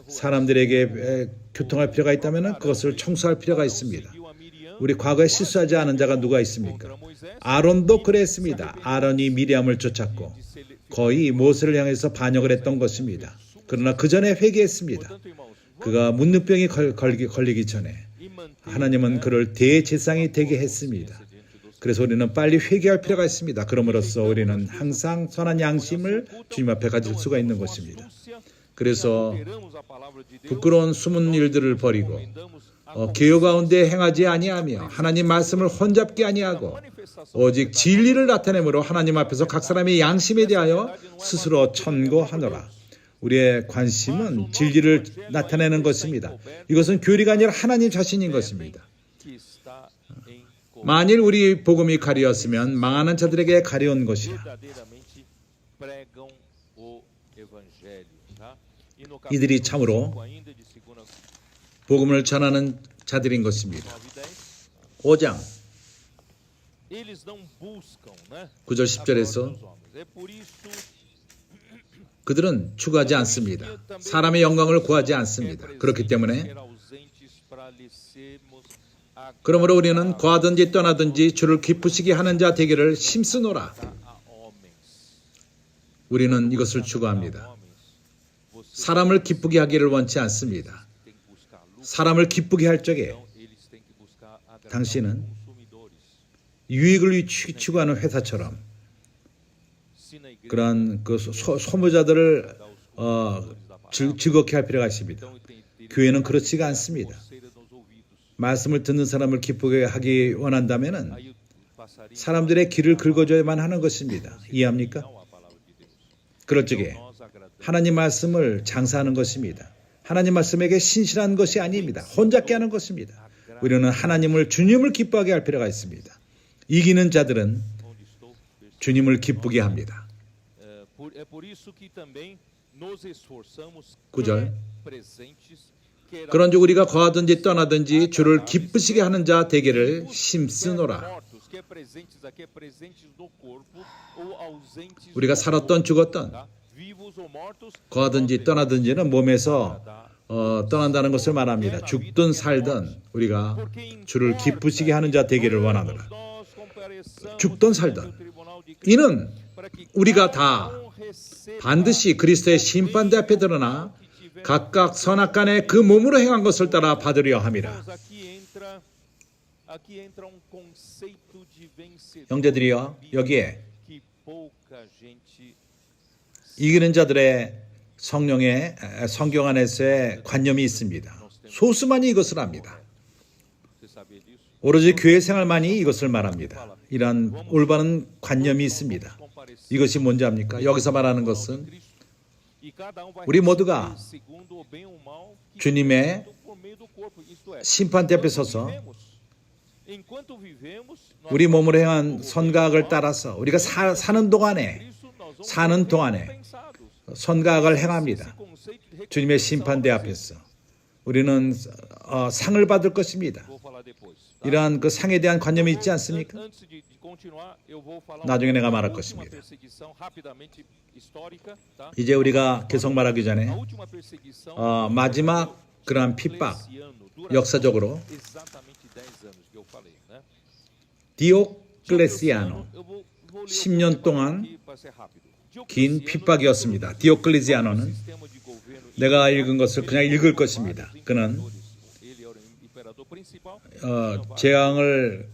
Speaker 1: 사람들에게 교통할 필요가 있다면 그것을 청소할 필요가 있습니다.
Speaker 2: Seguiu a Miriam
Speaker 1: 우리 과거에 실수하지 않은 자가 누가 있습니까?
Speaker 2: contra Moisés,
Speaker 1: 아론도 그랬습니다. 아론이 미리암을 쫓았고 거의 모세를 향해서 반역을 했던 것입니다. 그러나 그 전에 회개했습니다.
Speaker 2: portanto, irmãos,
Speaker 1: 그가 문둥병이 걸리기 전에
Speaker 2: e manter
Speaker 1: 하나님은 그를 대제사장이 되게 했습니다.
Speaker 2: diante dos
Speaker 1: 그래서 우리는 빨리 회개할 필요가 있습니다. 그러므로써 우리는 항상 선한 양심을 주님 앞에 가질 수가 있는 것입니다. 그래서
Speaker 2: teramos a palavra de Deus,
Speaker 1: 부끄러운 숨은 일들을 버리고 기호 가운데 행하지 아니하며 하나님 말씀을 혼잡게 아니하고 오직 진리를 나타내므로 하나님 앞에서 각 사람의 양심에 대하여 스스로 천거하노라. 우리의 관심은 진리를 나타내는 것입니다. 이것은 교리가 아니라 하나님 자신인 것입니다.
Speaker 2: que está em
Speaker 1: 만일 우리 복음이 가리었으면 망하는 자들에게 가려운 것이야.
Speaker 2: verdadeiramente pregam o evangelho, tá? E no
Speaker 1: 이들이
Speaker 2: capítulo
Speaker 1: 참으로
Speaker 2: 5 ainda de 2
Speaker 1: 복음을 전하는 자들인 것입니다.
Speaker 2: 9 e 10,
Speaker 1: 5장
Speaker 2: eles não buscam, né?
Speaker 1: 9절
Speaker 2: a glória
Speaker 1: 10절에서
Speaker 2: dos homens. É por isso
Speaker 1: 그들은 추구하지 않습니다. 사람의 영광을 구하지 않습니다. 그렇기 때문에 그러므로 우리는 거하든지 떠나든지 주를 기쁘시게 하는 자 되기를 힘쓰노라. 우리는 이것을 추구합니다. 사람을 기쁘게 하기를 원치 않습니다. 사람을 기쁘게 할 적에 당신은 유익을 추구하는 회사처럼 그러한 그 소모자들을 즐겁게 할 필요가 있습니다. 교회는 그렇지가 않습니다. 말씀을 듣는 사람을 기쁘게 하기 원한다면은 사람들의 길을 긁어줘야만 하는 것입니다. 이해합니까? 그럴 적에 하나님 말씀을 장사하는 것입니다. 하나님 말씀에게 신실한 것이 아닙니다. 혼잡게 하는 것입니다. 우리는 하나님을 주님을 기뻐하게 할 필요가 있습니다. 이기는 자들은 주님을 기쁘게 합니다. 9절 그런즉 우리가 거하든지 떠나든지 주를 기쁘시게 하는 자 되기를 힘쓰노라. 우리가 살았던 죽었던 거하든지 떠나든지는 몸에서 떠난다는 것을 말합니다. 죽든 살든 우리가 주를 기쁘시게 하는 자 되기를 원하노라. 죽든 살든 이는 우리가 다 반드시 그리스도의 심판대 앞에 드러나 각각 선악간에 그 몸으로 행한 것을 따라 받으려 함이라. 형제들이여 여기에 이기는 자들의 성경 안에서의 관념이 있습니다. 소수만이 이것을 합니다. 오로지 교회 생활만이 이것을 말합니다. 이러한 올바른 관념이 있습니다. 이것이 뭔지 압니까? 여기서 말하는 것은 우리 모두가 주님의 심판대 앞에 서서 우리 몸으로 행한 선각을 따라서 우리가 사는 동안에 선각을 행합니다. 주님의 심판대 앞에서 우리는 상을 받을 것입니다. 이러한 그 상에 대한 관념이 있지 않습니까? 나중에 내가 말할 것입니다. 이제 우리가 계속 말하기 전에 마지막 그러한 핍박 역사적으로 디오클레시아노 10년 동안 긴 핍박이었습니다. 디오클레시아노는 내가 읽은 것을 그냥 읽을 것입니다. 그는 재앙을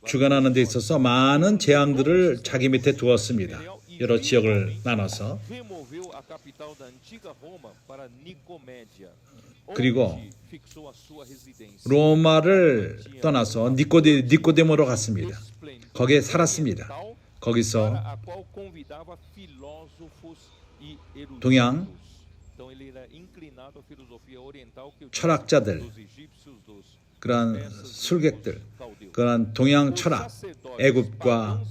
Speaker 1: 주관하는 데 있어서 많은 재앙들을 자기 밑에 두었습니다. 여러 지역을 나눠서.
Speaker 2: removeu a capital da antiga Roma para Nicomédia,
Speaker 1: 그리고
Speaker 2: onde fixou a sua residência.
Speaker 1: 로마를 떠나서 니코데모로 갔습니다. 거기에 살았습니다. 거기서
Speaker 2: Para a qual convidava filósofos e eruditos.
Speaker 1: 동양
Speaker 2: Então ele era inclinado à filosofia oriental que eu disse,
Speaker 1: 철학자들,
Speaker 2: dos egípcios, dos
Speaker 1: 그런 술객들, 그런 동양 철학, 애굽과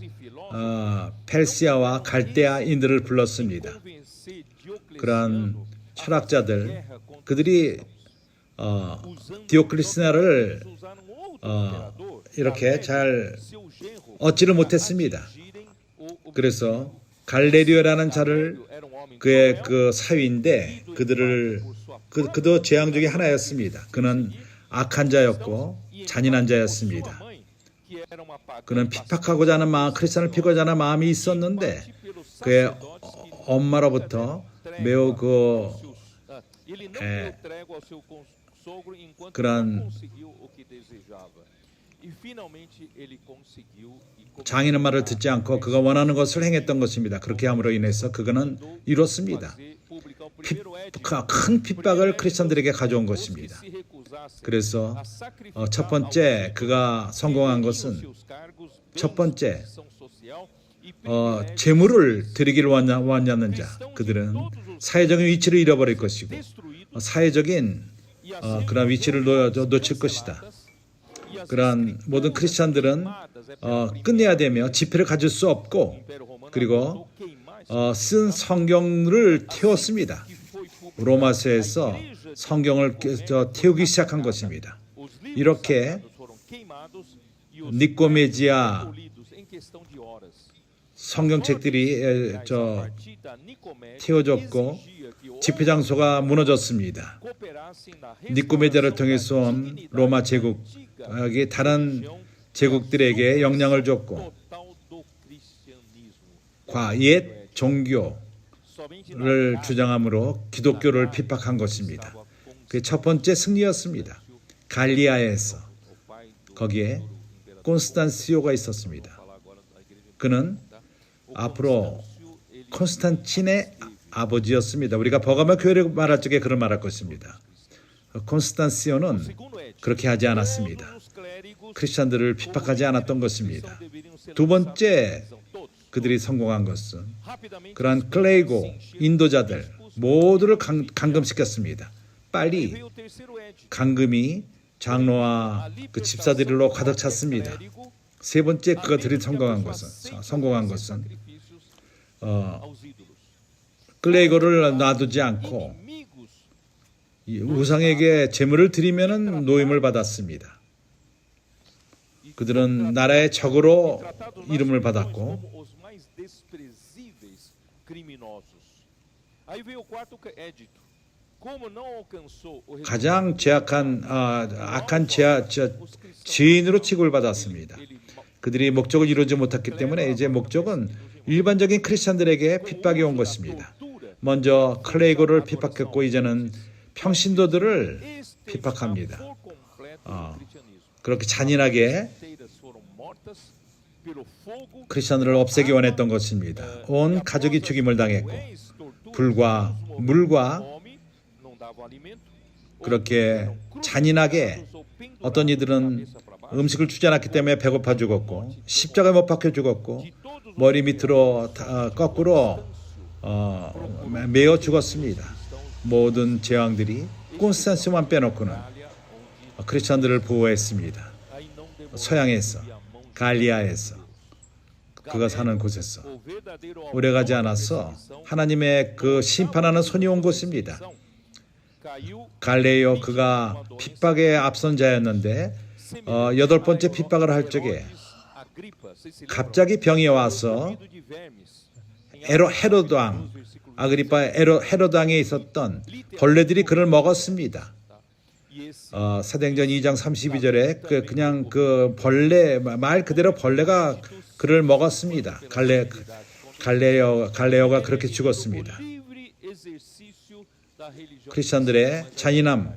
Speaker 1: 페르시아와 갈대아인들을 불렀습니다. 그런 철학자들, 그들이 디오클리스나를 이렇게 잘 얻지를 못했습니다. 그래서 갈레리오라는 자를 그의 그 사위인데 그도 재앙 중에 하나였습니다. 그는 악한 자였고 잔인한 자였습니다. 그는 핍박하고자 하는 마음, 크리스천을 핍박하고자 하는 마음이 있었는데 그의 엄마로부터 매우 그런 장인의 말을 듣지 않고 그가 원하는 것을 행했던 것입니다. 그렇게 함으로 인해서 그거는 이뤘습니다. 큰 핍박을 크리스천들에게 가져온 것입니다. 그래서 첫 번째 그가 성공한 것은 첫 번째 재물을 드리기를 원하는 자, 그들은 사회적인 위치를 잃어버릴 것이고 사회적인 그런 위치를 놓칠 것이다. 그런 모든 크리스천들은 끝내야 되며 지폐를 가질 수 없고 그리고 쓴 성경을 태웠습니다. 로마서에서 성경을 태우기 시작한 것입니다. 이렇게 니코메디아 성경책들이 태워졌고 집회 장소가 무너졌습니다. 니코메디아를 통해서 온 로마 제국이 다른 제국들에게 영향을 줬고 옛 종교를 주장함으로 기독교를 핍박한 것입니다. 그게 첫 번째 승리였습니다. 갈리아에서 거기에 콘스탄시오가 있었습니다. 그는 앞으로 콘스탄틴의 아버지였습니다. 우리가 버가모 교회를 말할 적에 그런 말할 것입니다. 콘스탄시오는 그렇게 하지 않았습니다. 크리스천들을 핍박하지 않았던 것입니다. 두 번째 그들이 성공한 것은 그러한 클레이고 인도자들 모두를 감금시켰습니다. 빨리 감금이 장로와 그 집사들로 가득 찼습니다. 세 번째 그들이 성공한 것은 클레이고를 놔두지 않고 우상에게 제물을 드리면은 노임을 받았습니다. 그들은 나라의 적으로 이름을 받았고 가장 악한 죄인으로 취급을 받았습니다. 그들이 목적을 이루지 못했기 때문에 이제 목적은 일반적인 크리스천들에게 핍박이 온 것입니다. 먼저 클레이고를 핍박했고 이제는 평신도들을 핍박합니다. 그렇게 잔인하게 크리스천들을 없애기 원했던 것입니다. 온 가족이 죽임을 당했고 불과 물과 그렇게 잔인하게 어떤 이들은 음식을 주지 않았기 때문에 배고파 죽었고 십자가에 못 박혀 죽었고 머리 밑으로 거꾸로 메어 죽었습니다. 모든 제왕들이 콘스탄시오만 빼놓고는 크리스천들을 보호했습니다. 서양에서 갈리아에서 그가 사는 곳에서 오래가지 않아서 하나님의 그 심판하는 손이 온 곳입니다. 갈레오 그가 핍박에 앞선 자였는데 여덟 번째 핍박을 할 적에 갑자기 병이 와서 헤로드 왕 아그리파 헤로드 왕에 있었던 벌레들이 그를 먹었습니다. 사도행전 2장 32절에 그냥 그 벌레 말 그대로 벌레가 그를 먹었습니다. 갈레오가 그렇게 죽었습니다. 크리스천들의 잔인함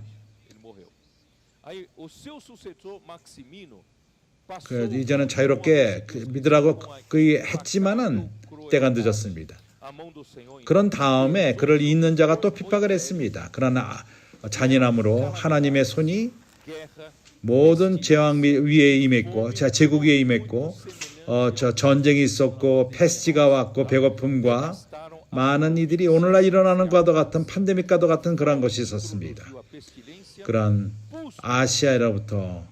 Speaker 1: 그 이제는 자유롭게 믿으라고 거의 했지만은 때가 늦었습니다. 그런 다음에 그를 잇는 자가 또 핍박을 했습니다. 그러나 잔인함으로 하나님의 손이 모든 제왕 위에 임했고, 제국 위에 임했고, 전쟁이 있었고, 패스트가 왔고, 배고픔과 많은 이들이 오늘날 일어나는 것과 같은 팬데믹과도 같은 그런 것이 있었습니다. 그런 아시아로부터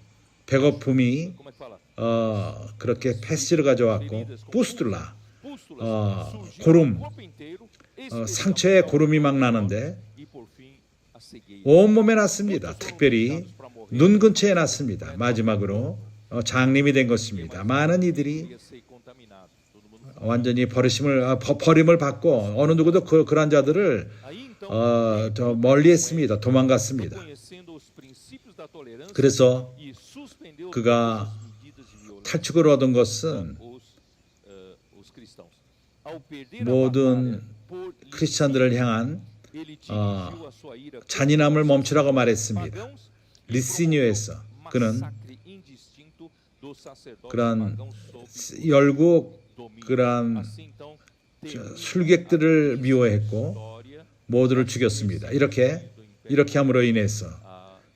Speaker 1: 배고픔이 그렇게 패스트를 가져왔고, 부스툴라, 고름, 상처에 고름이 막 나는데 온몸에 났습니다. 특별히 눈 근처에 났습니다. 마지막으로 장님이 된 것입니다. 많은 이들이 완전히 버림을 받고 어느 누구도 그런 자들을 저 멀리했습니다. 도망갔습니다. 그래서 그가 탈출을 얻은 것은 모든 크리스찬들을 향한 잔인함을 멈추라고 말했습니다. 리시니오에서 그는 그런 열국 그런 술객들을 미워했고 모두를 죽였습니다. 이렇게 함으로 인해서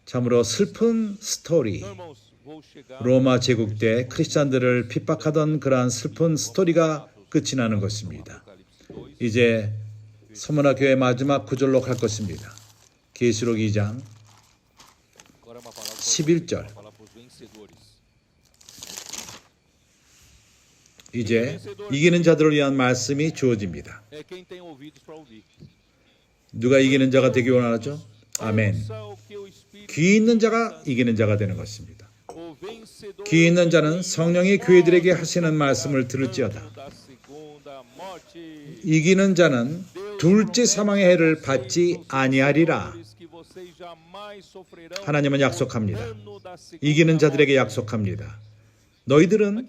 Speaker 1: 참으로 슬픈 스토리, 로마 제국 때 크리스찬들을 핍박하던 그러한 슬픈 스토리가 끝이 나는 것입니다. 이제 서머나 교회 마지막 구절로 갈 것입니다. 계시록 2장 11절. 이제 이기는 자들을 위한 말씀이 주어집니다. 누가 이기는 자가 되기 원하죠? 아멘. 귀 있는 자가 이기는 자가 되는 것입니다. 귀 있는 자는 성령이 교회들에게 하시는 말씀을 들을지어다. 이기는 자는 둘째 사망의 해를 받지 아니하리라. 하나님은 약속합니다. 이기는 자들에게 약속합니다. 너희들은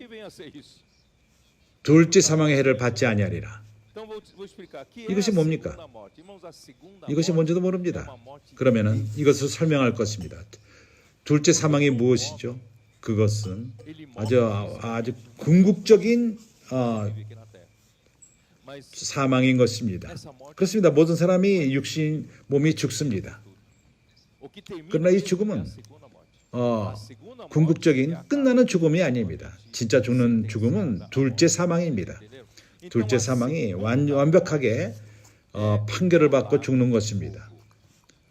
Speaker 1: 둘째 사망의 해를 받지 아니하리라. 이것이 뭡니까? 이것이 뭔지도 모릅니다. 그러면은 이것을 설명할 것입니다. 둘째 사망이 무엇이죠? 그것은 아주 궁극적인 사망인 것입니다. 그렇습니다. 모든 사람이 육신 몸이 죽습니다. 그러나 이 죽음은 궁극적인 끝나는 죽음이 아닙니다. 진짜 죽는 죽음은 둘째 사망입니다. 둘째 사망이 완벽하게 판결을 받고 죽는 것입니다.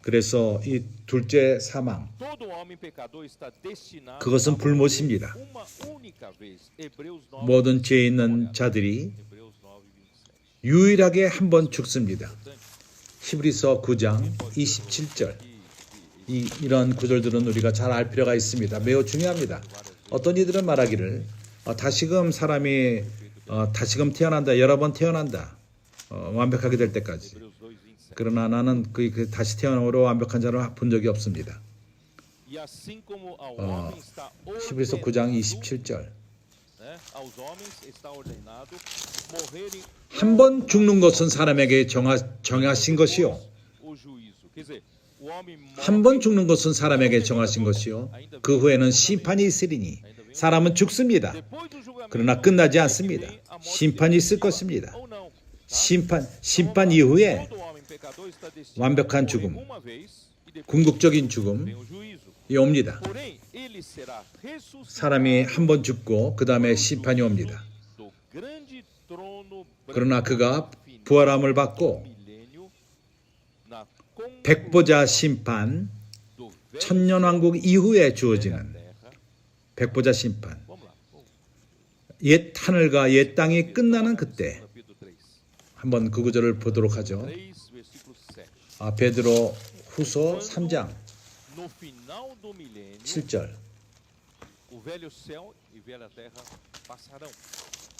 Speaker 1: 그래서 이 둘째 사망, 그것은 불못입니다. 모든 죄 있는 자들이 유일하게 한 번 죽습니다. 히브리서 9장 27절. 이런 구절들은 우리가 잘 알 필요가 있습니다. 매우 중요합니다. 어떤 이들은 말하기를 다시금 사람이 다시금 태어난다, 여러 번 태어난다, 완벽하게 될 때까지. 그러나 나는 그 다시 태어남으로 완벽한 자를 본 적이 없습니다. 히브리서 9장 27절. 한 번 죽는 것은 사람에게 정하신 것이요. 한 번 죽는 것은 사람에게 정하신 것이요. 그 후에는 심판이 있으리니 사람은 죽습니다. 그러나 끝나지 않습니다. 심판이 있을 것입니다. 심판 이후에 완벽한 죽음, 궁극적인 죽음이 옵니다. 사람이 한 번 죽고 그 다음에 심판이 옵니다. 그러나 그가 부활함을 받고 백보자 심판, 천년왕국 이후에 주어지는 백보자 심판, 옛 하늘과 옛 땅이 끝나는 그때 한번 그 구절을 보도록 하죠. 베드로 후서 3장 7절.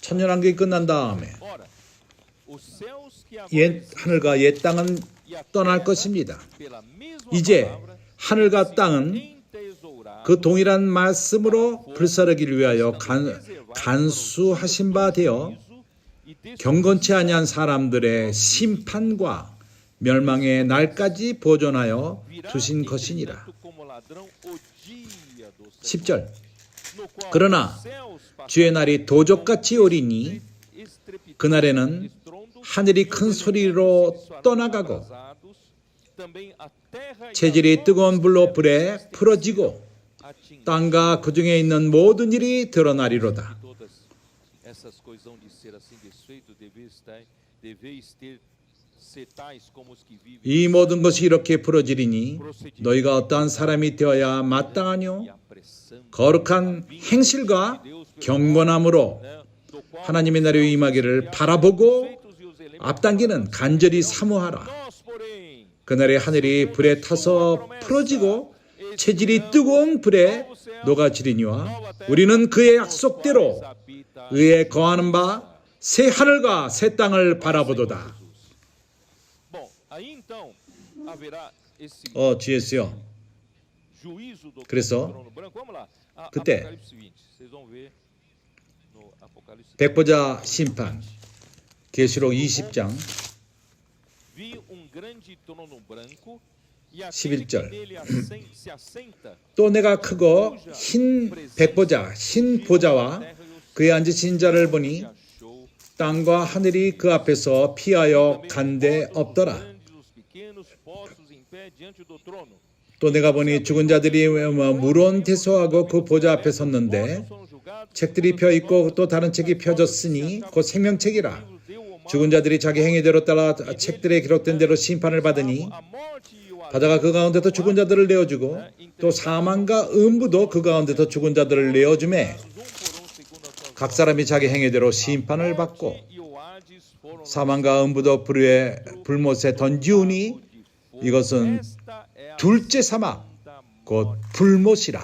Speaker 1: 천년왕국이 끝난 다음에 옛 하늘과 옛 땅은 떠날 것입니다. 이제 하늘과 땅은 그 동일한 말씀으로 불사르기를 위하여 간수하신 바 되어 경건치 아니한 사람들의 심판과 멸망의 날까지 보존하여 두신 것이니라. 10절.
Speaker 2: no qual
Speaker 1: 그러나
Speaker 2: os céus
Speaker 1: 주의 날이 도적같이 오리니
Speaker 2: estrepitoso
Speaker 1: 그날에는
Speaker 2: estrondo,
Speaker 1: 하늘이
Speaker 2: e os
Speaker 1: 큰
Speaker 2: elementos
Speaker 1: 소리로
Speaker 2: se desfarão
Speaker 1: 떠나가고
Speaker 2: abrasados, também a terra e
Speaker 1: 체질이
Speaker 2: as
Speaker 1: 뜨거운
Speaker 2: obras
Speaker 1: 불로
Speaker 2: que
Speaker 1: 불에
Speaker 2: nelas existem
Speaker 1: 풀어지고
Speaker 2: atingidos.
Speaker 1: 땅과 그 중에 있는 모든 일이 드러나리로다.
Speaker 2: E todas essas coisas hão de ser assim desfeitas, deveis ter ser tais como os que vivem
Speaker 1: 이 모든 것이 이렇게 풀어지리니 너희가 어떠한 사람이 되어야 마땅하뇨?
Speaker 2: e apressando
Speaker 1: 거룩한 행실과 경건함으로
Speaker 2: né, do qual
Speaker 1: 하나님의 날이 임하기를 바라보고 앞당기는 간절히 사모하라.
Speaker 2: nós, porém,
Speaker 1: 그날에 하늘이 불에 타서 풀어지고 체질이 뜨거운 불에 녹아지리니와 우리는 그의 약속대로 의에 거하는 바 새 하늘과 새 땅을 바라보도다.
Speaker 2: Bom, aí então haverá esse
Speaker 1: GS요.
Speaker 2: juízo do
Speaker 1: 그래서
Speaker 2: trono branco. Vamos lá.
Speaker 1: 그때
Speaker 2: Apocalipse 20. Vocês vão ver no Apocalipse.
Speaker 1: 백보자 심판 계시록 20장
Speaker 2: Vi grande trono branco e aquele
Speaker 1: 11절.
Speaker 2: que nele se assenta
Speaker 1: 또 내가 크고 흰 백보자 흰 보좌와 그에 앉으신 자를 보니
Speaker 2: achou
Speaker 1: 땅과 하늘이 그 앞에서 피하여 간데 없더라.
Speaker 2: grandes os pequenos postos em pé diante do trono.
Speaker 1: 또 내가 보니 죽은 자들이 물온 대소하고 그 보좌 앞에 섰는데
Speaker 2: Foram julgados,
Speaker 1: 책들이 펴 있고 또 다른 책이 펴졌으니 곧 생명책이라. 죽은 자들이 자기 행위대로 따라 책들에 기록된 대로 심판을 받으니
Speaker 2: a morte e o
Speaker 1: 바다가 그 가운데서 죽은 자들을 내어주고 또 사망과 음부도 그 가운데서 죽은 자들을 내어주매
Speaker 2: segundo a sua
Speaker 1: 각 사람이 자기 행위대로 심판을 받고
Speaker 2: e o Hades foram
Speaker 1: 사망과 음부도 불에 불못에 던지우니 이것은
Speaker 2: Esta é a
Speaker 1: 둘째 사막
Speaker 2: da
Speaker 1: 곧 불못이라.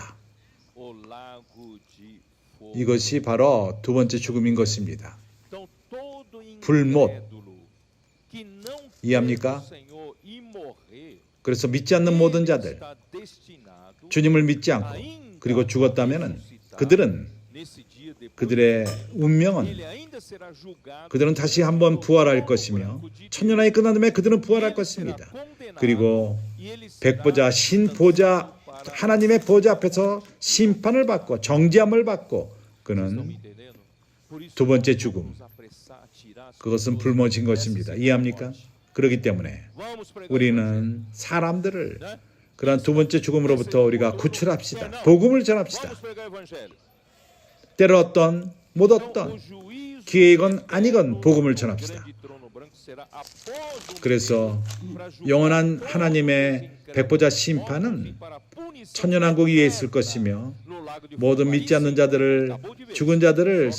Speaker 2: o lago de fogo.
Speaker 1: 이것이 바로 두 번째 죽음인 것입니다.
Speaker 2: Então todo
Speaker 1: 불못.
Speaker 2: incrédulo que não
Speaker 1: 이해합니까?
Speaker 2: crê no Senhor e morrer,
Speaker 1: 그래서 믿지 않는 모든 자들,
Speaker 2: está destinado
Speaker 1: 주님을 믿지 않고 그리고 죽었다면은 그들은
Speaker 2: nesse dia depois
Speaker 1: 그들의 운명은
Speaker 2: ele ainda será julgado
Speaker 1: 그들은 다시 한번 부활할 것이며 천년왕이 끝난 다음에 그들은 부활할 것입니다. 그리고
Speaker 2: e ele será
Speaker 1: 백보자 신보자 하나님의 보좌 앞에서 심판을 받고 정죄함을 받고 그는
Speaker 2: entendendo? Por isso
Speaker 1: 두 번째 죽음,
Speaker 2: vamos apressar a tirar as
Speaker 1: 그것은 불못인 것입니다. 이해합니까? 그렇기 때문에
Speaker 2: Vamos pregar
Speaker 1: 우리는 사람들을 그런 두 번째 죽음으로부터 우리가 구출합시다. 복음을 전합시다.
Speaker 2: Vamos pregar o evangelho.
Speaker 1: 때로 어떤 못
Speaker 2: Então,
Speaker 1: 어떤
Speaker 2: o juízo
Speaker 1: 기회이건 아니건 복음을 전합시다.
Speaker 2: grande trono branco será após o
Speaker 1: 그래서
Speaker 2: para julgar
Speaker 1: 영원한
Speaker 2: todos
Speaker 1: 하나님의
Speaker 2: os incrédulos
Speaker 1: 백보자
Speaker 2: mortos e
Speaker 1: 심판은
Speaker 2: para a punição
Speaker 1: 천년왕국 위에 있을
Speaker 2: eterna
Speaker 1: 것이며
Speaker 2: no lago de
Speaker 1: 모든
Speaker 2: fogo.
Speaker 1: 믿지
Speaker 2: Aí
Speaker 1: 않는
Speaker 2: sim,
Speaker 1: 자들을
Speaker 2: acabou de ver.
Speaker 1: 죽은 자들을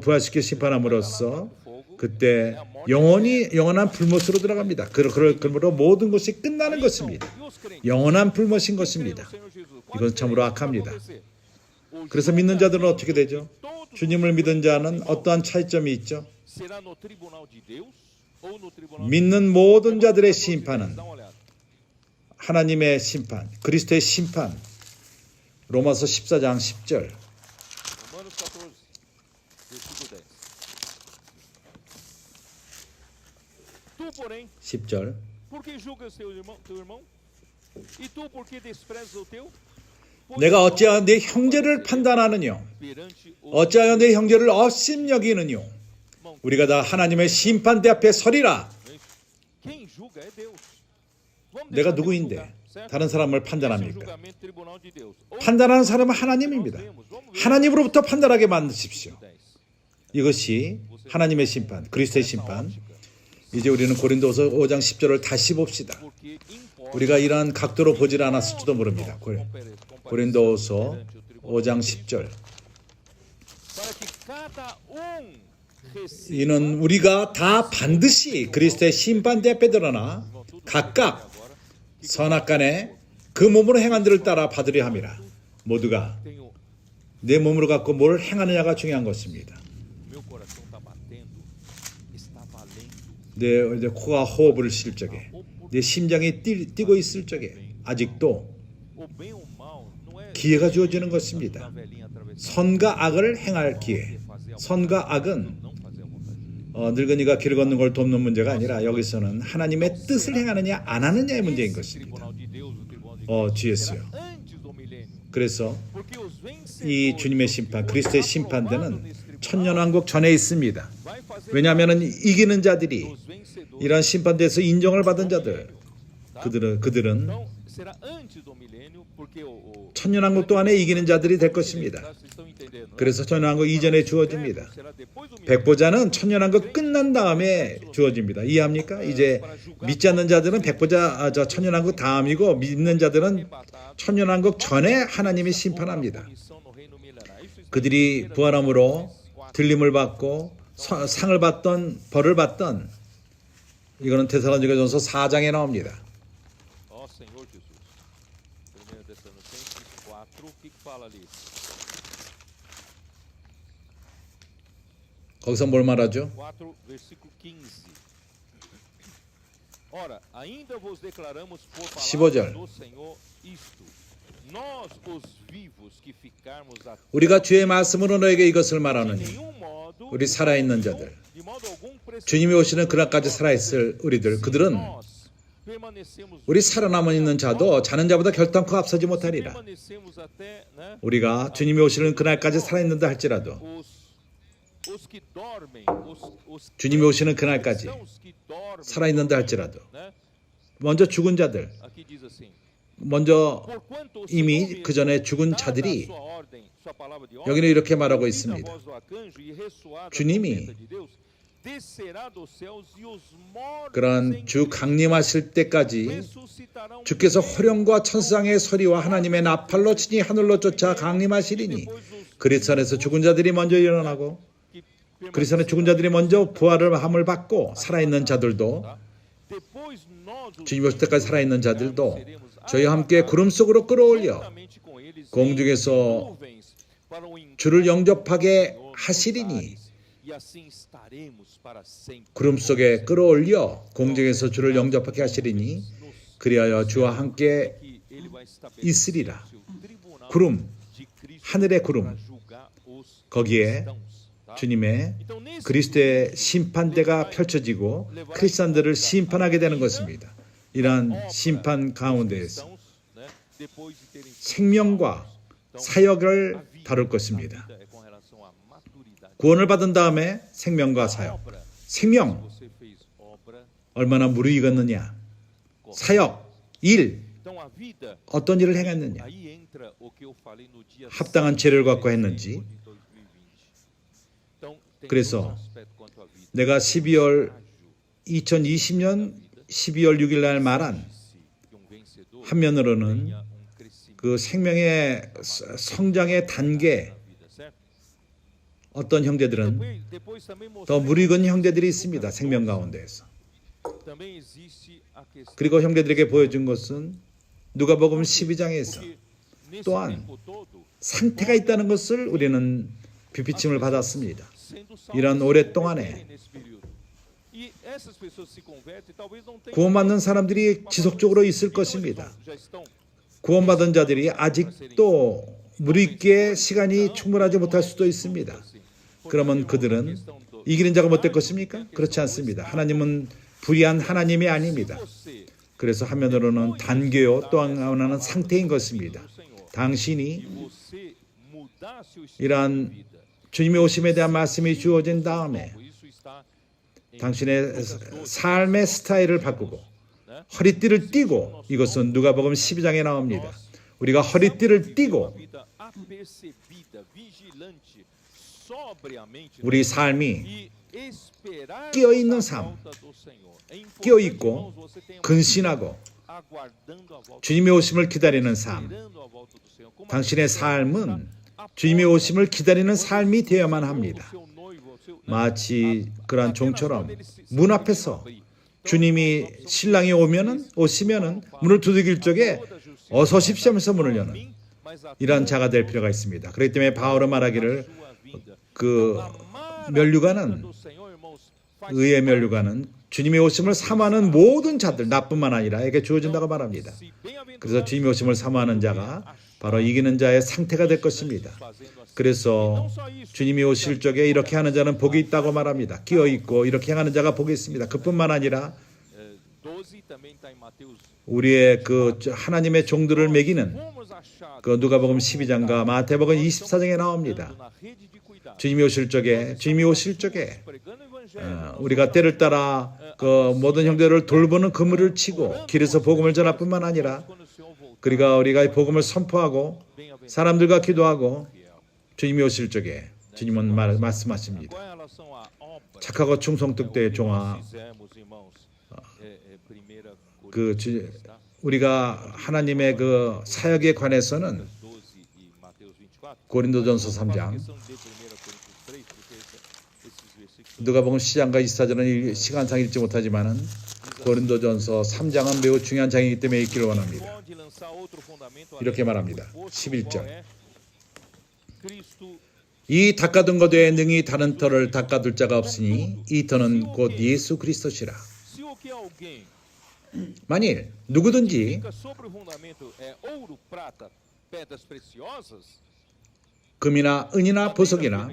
Speaker 1: 부활시켜 심판함으로써 그때 영원한 불못으로 들어갑니다. 그러므로 모든 것이 끝나는 것입니다.
Speaker 2: E os crentes?
Speaker 1: 영원한 불못인
Speaker 2: Crê
Speaker 1: 것입니다.
Speaker 2: no Senhor Jesus.
Speaker 1: 이건 참으로 악합니다.
Speaker 2: O
Speaker 1: 그래서 믿는 자들은 어떻게 되죠?
Speaker 2: todos os
Speaker 1: 주님을 믿은 자는 어떠한 차이점이 있죠?
Speaker 2: será no tribunal de Deus ou no tribunal
Speaker 1: 믿는 모든 자들의 심판은
Speaker 2: Dá uma olhada.
Speaker 1: 하나님의 심판, 그리스도의 심판. 로마서 14장 10절.
Speaker 2: Romanos 14, versículo 10. Tu, porém,
Speaker 1: 10절.
Speaker 2: por que julgas teu irmão? E tu, por que desprezas o teu? Pois
Speaker 1: 내가
Speaker 2: todos
Speaker 1: 어찌하여 내 형제를 판단하느뇨?
Speaker 2: perante o
Speaker 1: 어찌하여 내 형제를 업심여기느뇨? 우리가 다 하나님의 심판대 앞에 서리라.
Speaker 2: Quem julga é Deus. Vamos
Speaker 1: 내가
Speaker 2: deixar Deus
Speaker 1: 누구인데
Speaker 2: julgar, certo?
Speaker 1: 다른 사람을
Speaker 2: Esse é o
Speaker 1: 판단합니까?
Speaker 2: julgamento tribunal de Deus. Ou
Speaker 1: 판단하는 사람은 하나님입니다. 하나님으로부터 판단하게 만드십시오.
Speaker 2: 10.
Speaker 1: 이것이 하나님의 심판, 그리스도의 심판. 이제 우리는 고린도서 5장 10절을 다시 봅시다.
Speaker 2: Porque importa
Speaker 1: 우리가 이러한 각도로 보질 않았을지도 모릅니다. 고린도서 5장 10절.
Speaker 2: para que cada receba
Speaker 1: 이는 우리가 다 반드시 그리스도의 심판대 앞에 드러나 각각 선악간에 그 몸으로 행한 대를 따라 받으려 함이라. 모두가
Speaker 2: tenho
Speaker 1: 내 몸으로 갖고 뭘 행하느냐가 중요한 것입니다.
Speaker 2: meu coração está batendo, está valendo.
Speaker 1: 내 이제 코가 호흡을 쉴 적에 내 심장이 뛰고 있을 적에 아직도
Speaker 2: O bem ou o mal não é
Speaker 1: 기회가 주어지는
Speaker 2: da
Speaker 1: 것입니다.
Speaker 2: velhinha atravessando
Speaker 1: 선과 악을 행할 기회. 선과 악은
Speaker 2: não fazer a vontade.
Speaker 1: 늙은이가 길 걷는 걸 돕는 문제가 아니라 여기서는 하나님의 뜻을 행하느냐 안 하느냐의 문제인 것입니다.
Speaker 2: Tribunal de Deus, o tribunal de
Speaker 1: GS요.
Speaker 2: antes do milênio.
Speaker 1: 그래서
Speaker 2: Porque os vencedores
Speaker 1: 이 주님의 심판, 그리스도의 심판대는 천년왕국 전에 있습니다. 왜냐하면 이기는 자들이 이런 심판대에서 인정을 받은 자들, 그들은 천년왕국 동안에 이기는 자들이 될 것입니다. 그래서 천년왕국 이전에 주어집니다. 백보자는 천년왕국 끝난 다음에 주어집니다. 이해합니까? 이제 믿지 않는 자들은 백보자 천년왕국 다음이고 믿는 자들은 천년왕국 전에 하나님이 심판합니다. 그들이 부활함으로 들림을 받고 상을 받던 벌을 받던 이거는 데살로니가전서 4장에 나옵니다.
Speaker 2: Ó Senhor Jesus. 1 Tessalonicenses 4, o que fala ali?
Speaker 1: 거기서 뭘 말하죠?
Speaker 2: 4, versículo 15. Ora, ainda vos declaramos por
Speaker 1: 15절.
Speaker 2: palavra do Senhor isto. Nós os vivos que ficarmos até
Speaker 1: 우리가 주의 말씀으로 너에게 이것을 말하느니
Speaker 2: nenhum modo
Speaker 1: 우리 살아있는 자들,
Speaker 2: de modo algum
Speaker 1: 주님이 오시는 그날까지 살아있을 우리들, 그들은
Speaker 2: nós permanecemos
Speaker 1: 우리 살아남아 있는 자도 자는 자보다 결단코 앞서지 못하리라.
Speaker 2: permanecemos até, né,
Speaker 1: 우리가 주님이 오시는 그날까지 살아있는다 할지라도
Speaker 2: os que dormem, os
Speaker 1: 주님이 오시는 그날까지
Speaker 2: cristãos que dormem,
Speaker 1: 살아있는다 할지라도
Speaker 2: né?
Speaker 1: 먼저 죽은 자들,
Speaker 2: Aqui diz assim:
Speaker 1: 먼저
Speaker 2: Porquanto o
Speaker 1: 이미
Speaker 2: Senhor
Speaker 1: 그 전에
Speaker 2: mesmo,
Speaker 1: 죽은
Speaker 2: dada a
Speaker 1: 자들이
Speaker 2: sua ordem, sua palavra de ordem,
Speaker 1: 여기는 이렇게 말하고
Speaker 2: ouvida a
Speaker 1: 있습니다.
Speaker 2: voz do arcanjo e ressoada a
Speaker 1: 주님이
Speaker 2: trombeta de Deus, descerá dos céus e os mortos
Speaker 1: 그러한
Speaker 2: em
Speaker 1: 주 강림하실 때까지
Speaker 2: ressuscitarão
Speaker 1: 주께서
Speaker 2: primeiro,
Speaker 1: 화령과 천상의 소리와 하나님의 나팔로 친히 하늘로 쫓아 강림하시리니 그리스도 안에서 죽은 자들이 먼저 일어나고
Speaker 2: que
Speaker 1: 그리스도 안에 죽은 자들이 먼저 부활을 함을 받고 살아있는 자들도
Speaker 2: depois nós os
Speaker 1: 주님 오실 때까지 살아있는 자들도
Speaker 2: seremos
Speaker 1: 저희와 함께 구름 속으로 끌어올려
Speaker 2: juntamente com eles
Speaker 1: 공중에서
Speaker 2: em nuvens para o encontro
Speaker 1: 주를 영접하게
Speaker 2: do Senhor
Speaker 1: 하시리니
Speaker 2: nos ares, e assim estaremos para sempre
Speaker 1: 구름 속에 끌어올려 공중에서 주를 영접하게 하시리니 그리하여 주와 함께
Speaker 2: que ele vai estabelecer
Speaker 1: 있으리라.
Speaker 2: o seu tribunal
Speaker 1: 구름,
Speaker 2: de Cristo
Speaker 1: 하늘의
Speaker 2: para
Speaker 1: 구름,
Speaker 2: julgar os
Speaker 1: 거기에
Speaker 2: cristãos, tá?
Speaker 1: 주님의
Speaker 2: Então, nesse
Speaker 1: 그리스도의
Speaker 2: dia,
Speaker 1: 심판대가 펼쳐지고 크리스찬들을 심판하게 되는 것입니다. 이러한 심판 가운데에서
Speaker 2: cristãos, né, depois de terem
Speaker 1: 생명과 사역을 다룰 것입니다.
Speaker 2: é com relação à maturidade.
Speaker 1: 구원을 받은 다음에 생명과 사역.
Speaker 2: Obra,
Speaker 1: 생명
Speaker 2: você fez obra.
Speaker 1: 얼마나 무르익었느냐. 사역, 일
Speaker 2: Então a vida,
Speaker 1: 어떤 일을 행했느냐.
Speaker 2: aí entra o que eu falei no dia
Speaker 1: 합당한 죄를 갖고 했는지.
Speaker 2: de 2020. Então tem
Speaker 1: 그래서
Speaker 2: dois aspectos quanto à vida.
Speaker 1: 내가 2020년 12월 6일 날 말한
Speaker 2: Que vencedor
Speaker 1: 한 면으로는
Speaker 2: tenha crescimento
Speaker 1: 그 생명의 성장의 단계
Speaker 2: na vida, certo?
Speaker 1: 어떤 형제들은
Speaker 2: Depois também
Speaker 1: 더
Speaker 2: mostrei
Speaker 1: 무르익은 형제들이 있습니다. 생명 가운데에서.
Speaker 2: também existe a questão
Speaker 1: 그리고 형제들에게 보여준 것은 누가복음 12장에서
Speaker 2: que nesse
Speaker 1: 또한
Speaker 2: tempo todo
Speaker 1: 상태가 있다는 것을 우리는 비피침을 받았습니다.
Speaker 2: sendo
Speaker 1: 이런
Speaker 2: salvos
Speaker 1: 오랫동안에
Speaker 2: nesse período. E essas pessoas se convertem, talvez não tenham
Speaker 1: 구원받는 사람들이 지속적으로 있을 것입니다. 구원받은 자들이 아직도 무르익기에 시간이 충분하지 못할 수도 있습니다. 그러면 그들은 이기는 자가 못 될 것입니까? 그렇지 않습니다. 하나님은 불의한 하나님이 아닙니다. 그래서 한면으로는 단계요 또 하나는 상태인 것입니다. 당신이 이러한 주님의 오심에 대한 말씀이 주어진 다음에 당신의 삶의 스타일을 바꾸고 허리띠를 띠고 이것은 누가복음 12장에 나옵니다. 우리가 허리띠를 띠고 우리 삶이 끼어있는 삶, 끼어있고 근신하고 주님의 오심을 기다리는 삶, 당신의 삶은 주님의 오심을 기다리는 삶이 되어야만 합니다. 마치 그러한 종처럼 문 앞에서 주님이 신랑이 오시면은 문을 두들길 적에 어서 오십시오 하면서 문을 여는 이러한 자가 될 필요가 있습니다. 그렇기 때문에 바울은 말하기를 그 면류관은 의의 면류관은 주님의 오심을 사모하는 모든 자들 나뿐만 아니라 에게 주어진다고 말합니다. 그래서 주님의 오심을 사모하는 자가 바로 이기는 자의 상태가 될 것입니다. 그래서 주님이 오실 적에 이렇게 하는 자는 복이 있다고 말합니다. 끼어있고 이렇게 행하는 자가 복이 있습니다. 그뿐만 아니라 우리의 그 하나님의 종들을 매기는 그 누가복음 12장과 마태복음 24장에 나옵니다. 주님이 오실 적에 우리가 때를 따라 그 모든 형제를 돌보는 그물을 치고 길에서 복음을 전할 뿐만 아니라 우리가 복음을 선포하고 사람들과 기도하고 주님이 오실 적에 주님은 말씀하십니다. 착하고 충성뜻대의 종아, 우리가 하나님의 그 사역에 관해서는 고린도전서 3장, 누가복음 10장과 24장은 시간상 읽지 못하지만은 고린도전서 3장은 매우 중요한 장이기 때문에 읽기를 원합니다. 이렇게 말합니다. 11절. 이 닦아둔 것 외에 능히 다른 터를 닦아둘 자가 없으니 이 터는 곧 예수 그리스도시라. 만일 누구든지 금이나 은이나 보석이나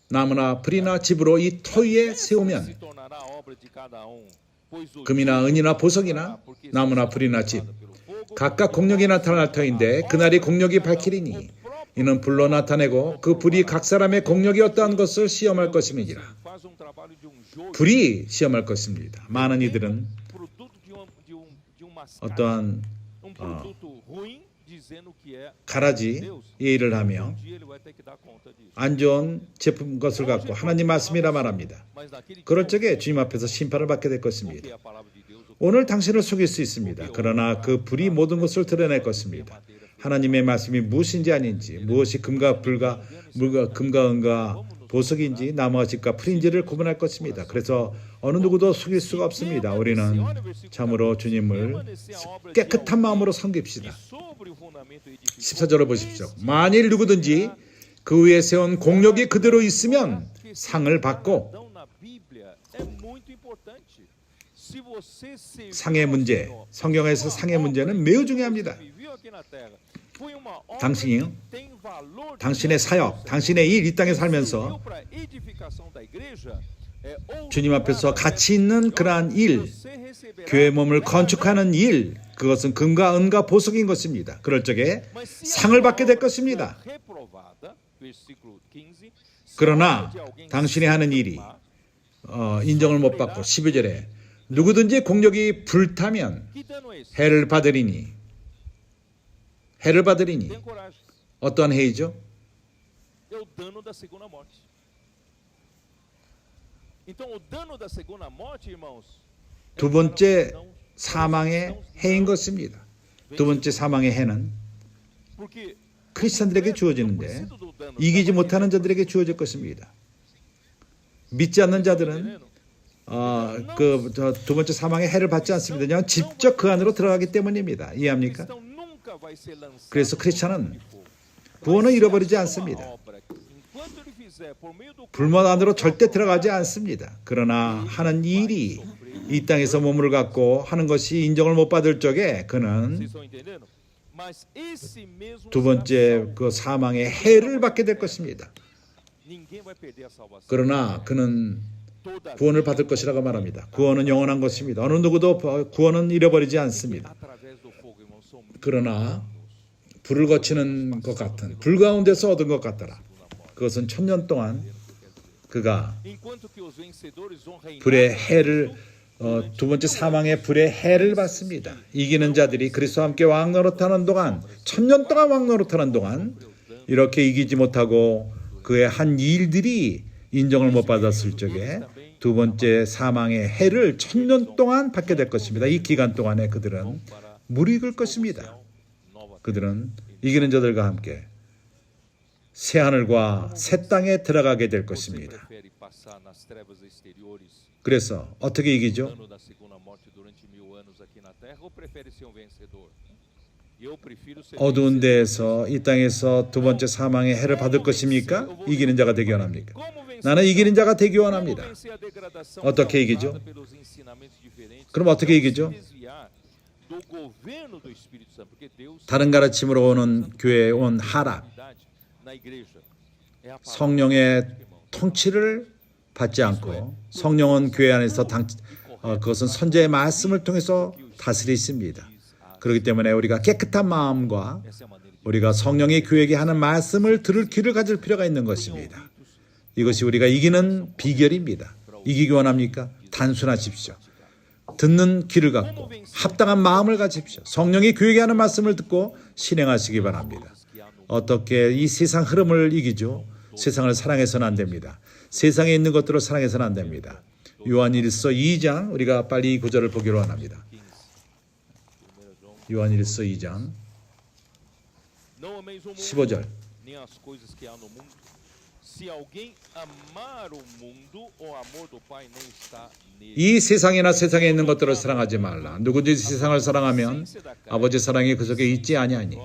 Speaker 1: 나무나 풀이나 집으로 이 터 위에 세우면 금이나 은이나 보석이나 나무나 풀이나 집 각각 공력이 나타날 터인데 그날이 공력이 밝히리니 이는 불로 나타내고 그 불이 각 사람의 공력이 어떠한 것을 시험할 것임이니라. 불이 시험할 것입니다. 많은 이들은 어떠한 가라지 일을 하며 안 좋은 제품 것을 갖고 하나님 말씀이라 말합니다. 그럴 적에 주님 앞에서 심판을 받게 될 것입니다. 오늘 당신을 속일 수 있습니다. 그러나 그 불이 모든 것을 드러낼 것입니다. 하나님의 말씀이 무엇인지 아닌지, 무엇이 금과 은과 보석인지 나무와 집과 풀인지를 구분할 것입니다. 그래서 어느 누구도 속일 수가 없습니다. 우리는 참으로 주님을 깨끗한 마음으로 섬깁시다. 14절을 보십시오. 만일 누구든지 그 위에 세운 공력이 그대로 있으면 상을 받고, 상의 문제, 성경에서 상의 문제는 매우 중요합니다. 당신의 사역, 당신의 일, 이 땅에 살면서 주님 앞에서 가치 있는 그러한 일, 교회 몸을 건축하는 일, 그것은 금과 은과 보석인 것입니다. 그럴 적에 상을 받게 될 것입니다. 그러나 당신이 하는 일이 인정을 못 받고 12절에 누구든지 공력이 불타면 해를 받으리니 어떠한 해이죠? 두 번째 사망의 해인 것입니다. 두 번째 사망의 해는 크리스천들에게 주어지는데 이기지 못하는 자들에게 주어질 것입니다. 믿지 않는 자들은 두 번째 사망의 해를 받지 않습니다. 그냥 직접 그 안으로 들어가기 때문입니다. 이해합니까? 그래서 크리스천은 구원을 잃어버리지 않습니다. 불못 안으로 절대 들어가지 않습니다. 그러나 하는 일이 이 땅에서 몸을 갖고 하는 것이 인정을 못 받을 적에 그는 두 번째 그 사망의 해를 받게 될 것입니다. 그러나 그는 구원을 받을 것이라고 말합니다. 구원은 영원한 것입니다. 어느 누구도 구원은 잃어버리지 않습니다. 그러나 불을 거치는 것 같은, 불 가운데서 얻은 것 같더라. 그것은 1000년 동안 그가 불의 해를 두 번째 사망의 불의 해를 받습니다. 이기는 자들이 그리스도와 함께 왕노릇하는 동안, 1000년 동안 왕노릇하는 동안 이렇게 이기지 못하고 그의 한 일들이 인정을 못 받았을 적에 두 번째 사망의 해를 1000년 동안 받게 될 것입니다. 이 기간 동안에 그들은 무익을 것입니다. 그들은 이기는 자들과 함께 새 하늘과 새 땅에 들어가게 될 것입니다. 그래서 어떻게 이기죠? 어두운 데에서 이 땅에서 두 번째 사망의 해를 받을 것입니까? 이기는 자가 되기 원합니까? 나는 이기는 자가 되기 원합니다. 어떻게 이기죠? 그럼 어떻게 이기죠? 다른 가르침으로 오는 교회에 온 하락, 성령의 통치를 받지 않고 성령은 교회 안에서 그것은 선지자의 말씀을 통해서 다스리십니다. 그렇기 때문에 우리가 깨끗한 마음과
Speaker 2: Essa é a maneira de
Speaker 1: 우리가 성령이 교회에게 하는 말씀을 들을 귀를 가질 필요가 있는 것입니다. 이것이 우리가 이기는 비결입니다. 이기기 원합니까? 단순하십시오. 듣는 귀를 갖고 합당한 마음을 가집시오. 성령이 교회에게 하는 말씀을 듣고 실행하시기 바랍니다. 어떻게 이 세상 흐름을 이기죠? 세상을 사랑해서는 안 됩니다. 세상에 있는 것들을 사랑해서는 안 됩니다. 요한일서 2장 우리가 빨리 이 구절을 보기로 원합니다. 요한일서 2장
Speaker 2: Não ameis o mundo,
Speaker 1: 15절.
Speaker 2: nem as coisas que há no mundo. Se alguém amar o mundo, o amor do Pai nem está nele.
Speaker 1: 이 세상이나 세상에 있는 것들을 사랑하지 말라. 누구든지 세상을 사랑하면 아버지 사랑이 그 속에 있지 아니하니.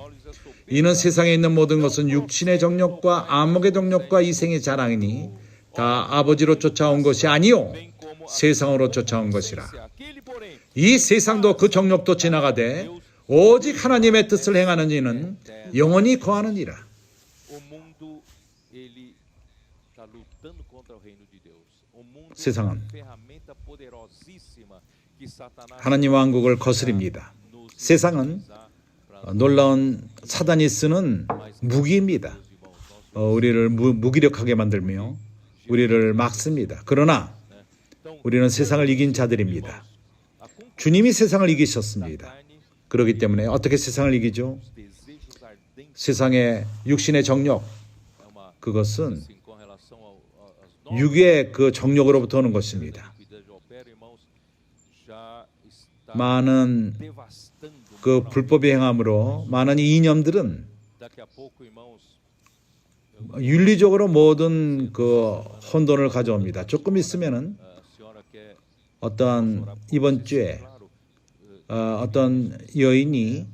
Speaker 1: 이는 세상에 있는 모든 것은 육신의 정욕과 안목의 정욕과 이생의 자랑이니 다 아버지로 쫓아온 것이 아니요 세상으로 쫓아온 것이라.
Speaker 2: Aquele, porém,
Speaker 1: 이 세상도 그 정욕도 지나가되 오직 하나님의 뜻을 행하는 이는 영원히 거하느니라.
Speaker 2: o mundo ele está lutando contra o reino de Deus. O mundo
Speaker 1: 세상은
Speaker 2: é uma ferramenta poderosíssima que Satanás
Speaker 1: 하나님 왕국을 거스립니다.
Speaker 2: nos
Speaker 1: 세상은
Speaker 2: utilizar para
Speaker 1: 놀라운 사단이 쓰는 무기입니다. 우리를 무기력하게 만들며 우리를 막습니다. 그러나 우리는 세상을 이긴 자들입니다. 주님이 세상을 이기셨습니다. 그렇기 때문에 어떻게 세상을 이기죠?
Speaker 2: os desejos ardentes
Speaker 1: 세상의 육신의 정욕,
Speaker 2: é uma
Speaker 1: 그것은
Speaker 2: assim, com relação às normas
Speaker 1: 육의 그 정욕으로부터 오는 것입니다.
Speaker 2: que Deus opera, irmãos, já está
Speaker 1: 많은
Speaker 2: devastando
Speaker 1: 그
Speaker 2: moralmente.
Speaker 1: 불법의 행함으로 많은 이념들은
Speaker 2: Daqui a pouco, irmãos,
Speaker 1: 윤리적으로 모든 그 혼돈을 가져옵니다. 조금 있으면은
Speaker 2: a senhora quer
Speaker 1: 어떤 이번 주에
Speaker 2: claro,
Speaker 1: 어떤 여인이
Speaker 2: a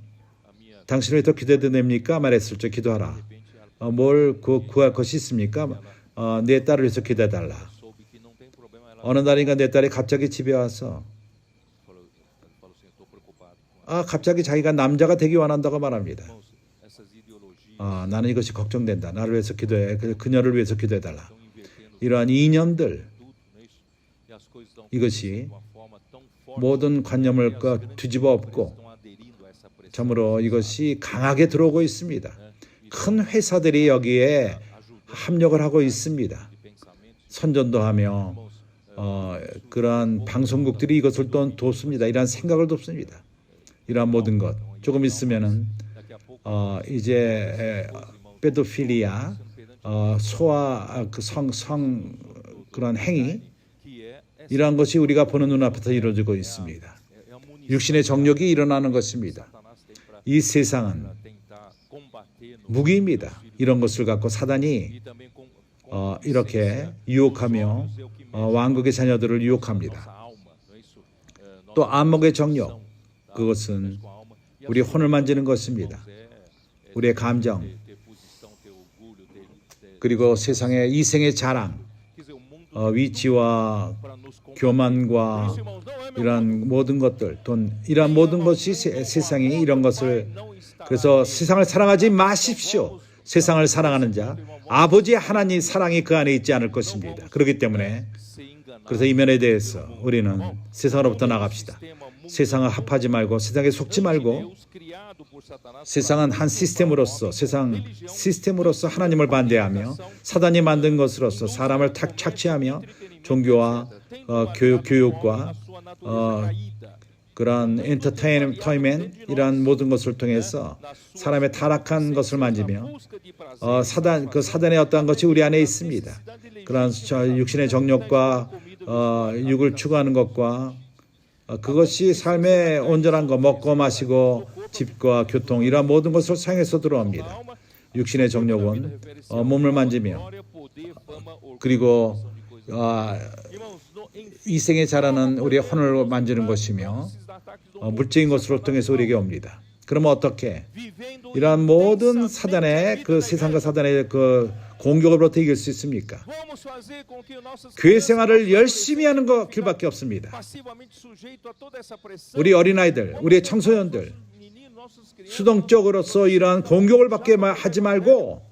Speaker 2: minha
Speaker 1: 당신을 더 기도해도 됩니까? 말했을 때 기도하라.
Speaker 2: repente ela
Speaker 1: 뭘 구할 것이 있습니까? 내 딸을 위해서 기도해달라.
Speaker 2: soube que não tem problema, ela
Speaker 1: 어느 날인가 내 딸이 갑자기 집에 와서
Speaker 2: falou assim, estou preocupado com ela.
Speaker 1: 갑자기 자기가 남자가 되기 원한다고 말합니다.
Speaker 2: Irmãos, essas ideologias
Speaker 1: 나는 이것이 걱정된다. 나를 위해서 기도해. 그녀를 위해서 기도해달라.
Speaker 2: estão invertendo
Speaker 1: 이러한 이념들,
Speaker 2: tudo, não é isso? E as coisas estão
Speaker 1: 이것이
Speaker 2: de uma forma tão forte
Speaker 1: 모든 관념을
Speaker 2: que as grandes
Speaker 1: 뒤집어
Speaker 2: empresas
Speaker 1: 엎고
Speaker 2: estão aderindo a essa pressão,
Speaker 1: 참으로 이것이 강하게 들어오고 있습니다.
Speaker 2: né? E
Speaker 1: 큰 회사들이 여기에
Speaker 2: ajudando
Speaker 1: 합력을 하고 있습니다.
Speaker 2: de pensamentos,
Speaker 1: 선전도 하며
Speaker 2: irmãos,
Speaker 1: 그러한 방송국들이 이것을 또 돕습니다. 이러한 생각을 돕습니다. 이러한 모든 것 조금 있으면은
Speaker 2: daqui a pouco
Speaker 1: 이제 페도필리아 소아 성 그런 행위
Speaker 2: que é essa
Speaker 1: 이러한 것이 우리가 보는 눈앞에서 이루어지고 있습니다.
Speaker 2: é a munição
Speaker 1: 육신의 정욕이 일어나는 것입니다.
Speaker 2: que Satanás tem para
Speaker 1: 이 세상은
Speaker 2: tentar combater no
Speaker 1: 무기입니다. 이런 것을 갖고 사단이
Speaker 2: e também com
Speaker 1: 이렇게 유혹하며 왕국의 자녀들을 유혹합니다.
Speaker 2: nossa alma, não é isso? Nossa
Speaker 1: 또 안목의 정욕
Speaker 2: tá?
Speaker 1: 그것은
Speaker 2: Com a alma e
Speaker 1: 우리 혼을 만지는 것입니다. 우리의 감정
Speaker 2: ter posição, ter orgulho, ter
Speaker 1: 그리고 세상의 이생의 자랑,
Speaker 2: quer dizer, o mundo
Speaker 1: 위치와
Speaker 2: para nos combater.
Speaker 1: 교만과
Speaker 2: Isso, irmãos, não é meu
Speaker 1: 이러한 모든 것들, 돈 이러한 모든 것이 세상이 이런 것을
Speaker 2: não está
Speaker 1: 그래서 세상을 사랑하지 마십시오. 세상을 사랑하는 자 아버지 하나님 사랑이 그 안에 있지 않을 것입니다. 그렇기 때문에
Speaker 2: se enganar.
Speaker 1: 그래서 이 면에 대해서 우리는 세상으로부터 나갑시다.
Speaker 2: Sistema muito
Speaker 1: 세상을 합하지 말고 세상에 속지 말고
Speaker 2: Deus criado por Satanás
Speaker 1: 세상은 한 시스템으로서 세상 시스템으로서 하나님을 반대하며 사단이 만든 것으로서 사람을 착취하며 종교와 교육과
Speaker 2: sua natureza caída.
Speaker 1: 그런 엔터테인먼트 이런 모든 것을 통해서 사람의 타락한 것을 만지며
Speaker 2: Busca de prazer.
Speaker 1: 사단의 어떠한 것이 우리 안에 있습니다. 그런 육신의 정욕과 육을 추구하는 것과 그것이 삶의 온전한 것 먹고 마시고 집과 교통 이러한 모든 것을 사용해서 들어옵니다. 육신의 정욕은 몸을 만지며
Speaker 2: Glória, poder, fama, orgulho,
Speaker 1: 그리고
Speaker 2: de coisas. Irmãos,
Speaker 1: 이생의 자라는 우리의 혼을 만지는 것이며 물질인 것으로 통해서 우리에게 옵니다. 그러면 어떻게
Speaker 2: vivendo
Speaker 1: 이러한 모든 사단의 그 세상과 사단의 그 공격으로부터 이길 수 있습니까?
Speaker 2: vamos fazer com que nossas
Speaker 1: 교회 생활을 열심히 하는 것 길밖에 없습니다.
Speaker 2: passivamente sujeito a toda essa pressão.
Speaker 1: 우리 어린아이들, 우리의 청소년들
Speaker 2: Meninos, nossas crianças,
Speaker 1: 수동적으로서 이러한 공격을 받게 하지 말고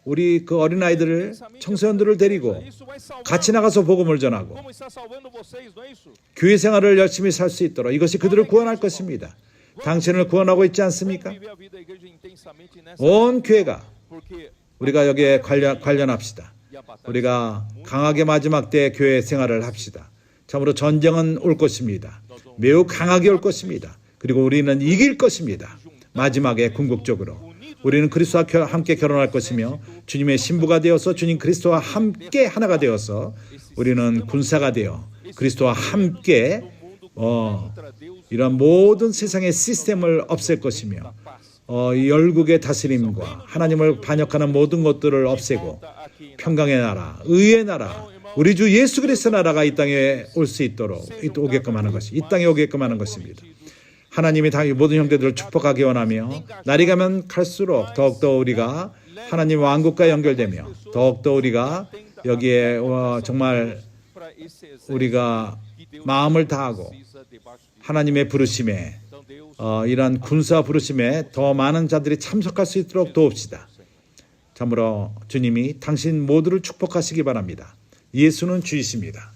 Speaker 1: 우리 그 어린아이들을 청소년들을 데리고
Speaker 2: isso vai salvar.
Speaker 1: 같이 나가서 복음을 전하고
Speaker 2: Como está salvando vocês, não é isso?
Speaker 1: 교회 생활을 열심히 살 수 있도록 이것이 그들을 구원할 것입니다. 당신을 구원하고 있지 않습니까?
Speaker 2: viver a vida da igreja intensamente nessa
Speaker 1: 온 교회가
Speaker 2: porque
Speaker 1: 우리가 여기에 관련합시다.
Speaker 2: e a batalha
Speaker 1: 우리가 강하게 마지막 때 교회 생활을 합시다. 참으로 전쟁은 올 것입니다. 매우 강하게 올 것입니다. 그리고 우리는 이길 것입니다. 마지막에 궁극적으로 우리는 그리스도와 함께 결혼할 것이며 주님의 신부가 되어서 주님 그리스도와 함께 하나가 되어서 우리는 군사가 되어 그리스도와 함께 이런 모든 세상의 시스템을 없앨 것이며 이 열국의 다스림과 하나님을 반역하는 모든 것들을 없애고 평강의 나라, 의의 나라, 우리 주 예수 그리스도 나라가 이 땅에 올 수 있도록 오게끔 하는 것이 이 땅에 오게끔 하는 것입니다. 하나님이 다 모든 형제들을 축복하기 원하며 날이 가면 갈수록 더욱더 우리가 하나님 왕국과 연결되며 더욱더 우리가 여기에 정말 우리가 마음을 다하고 하나님의 부르심에 이러한 군사 부르심에 더 많은 자들이 참석할 수 있도록 도웁시다. 참으로 주님이 당신 모두를 축복하시기 바랍니다. 예수는 주이십니다.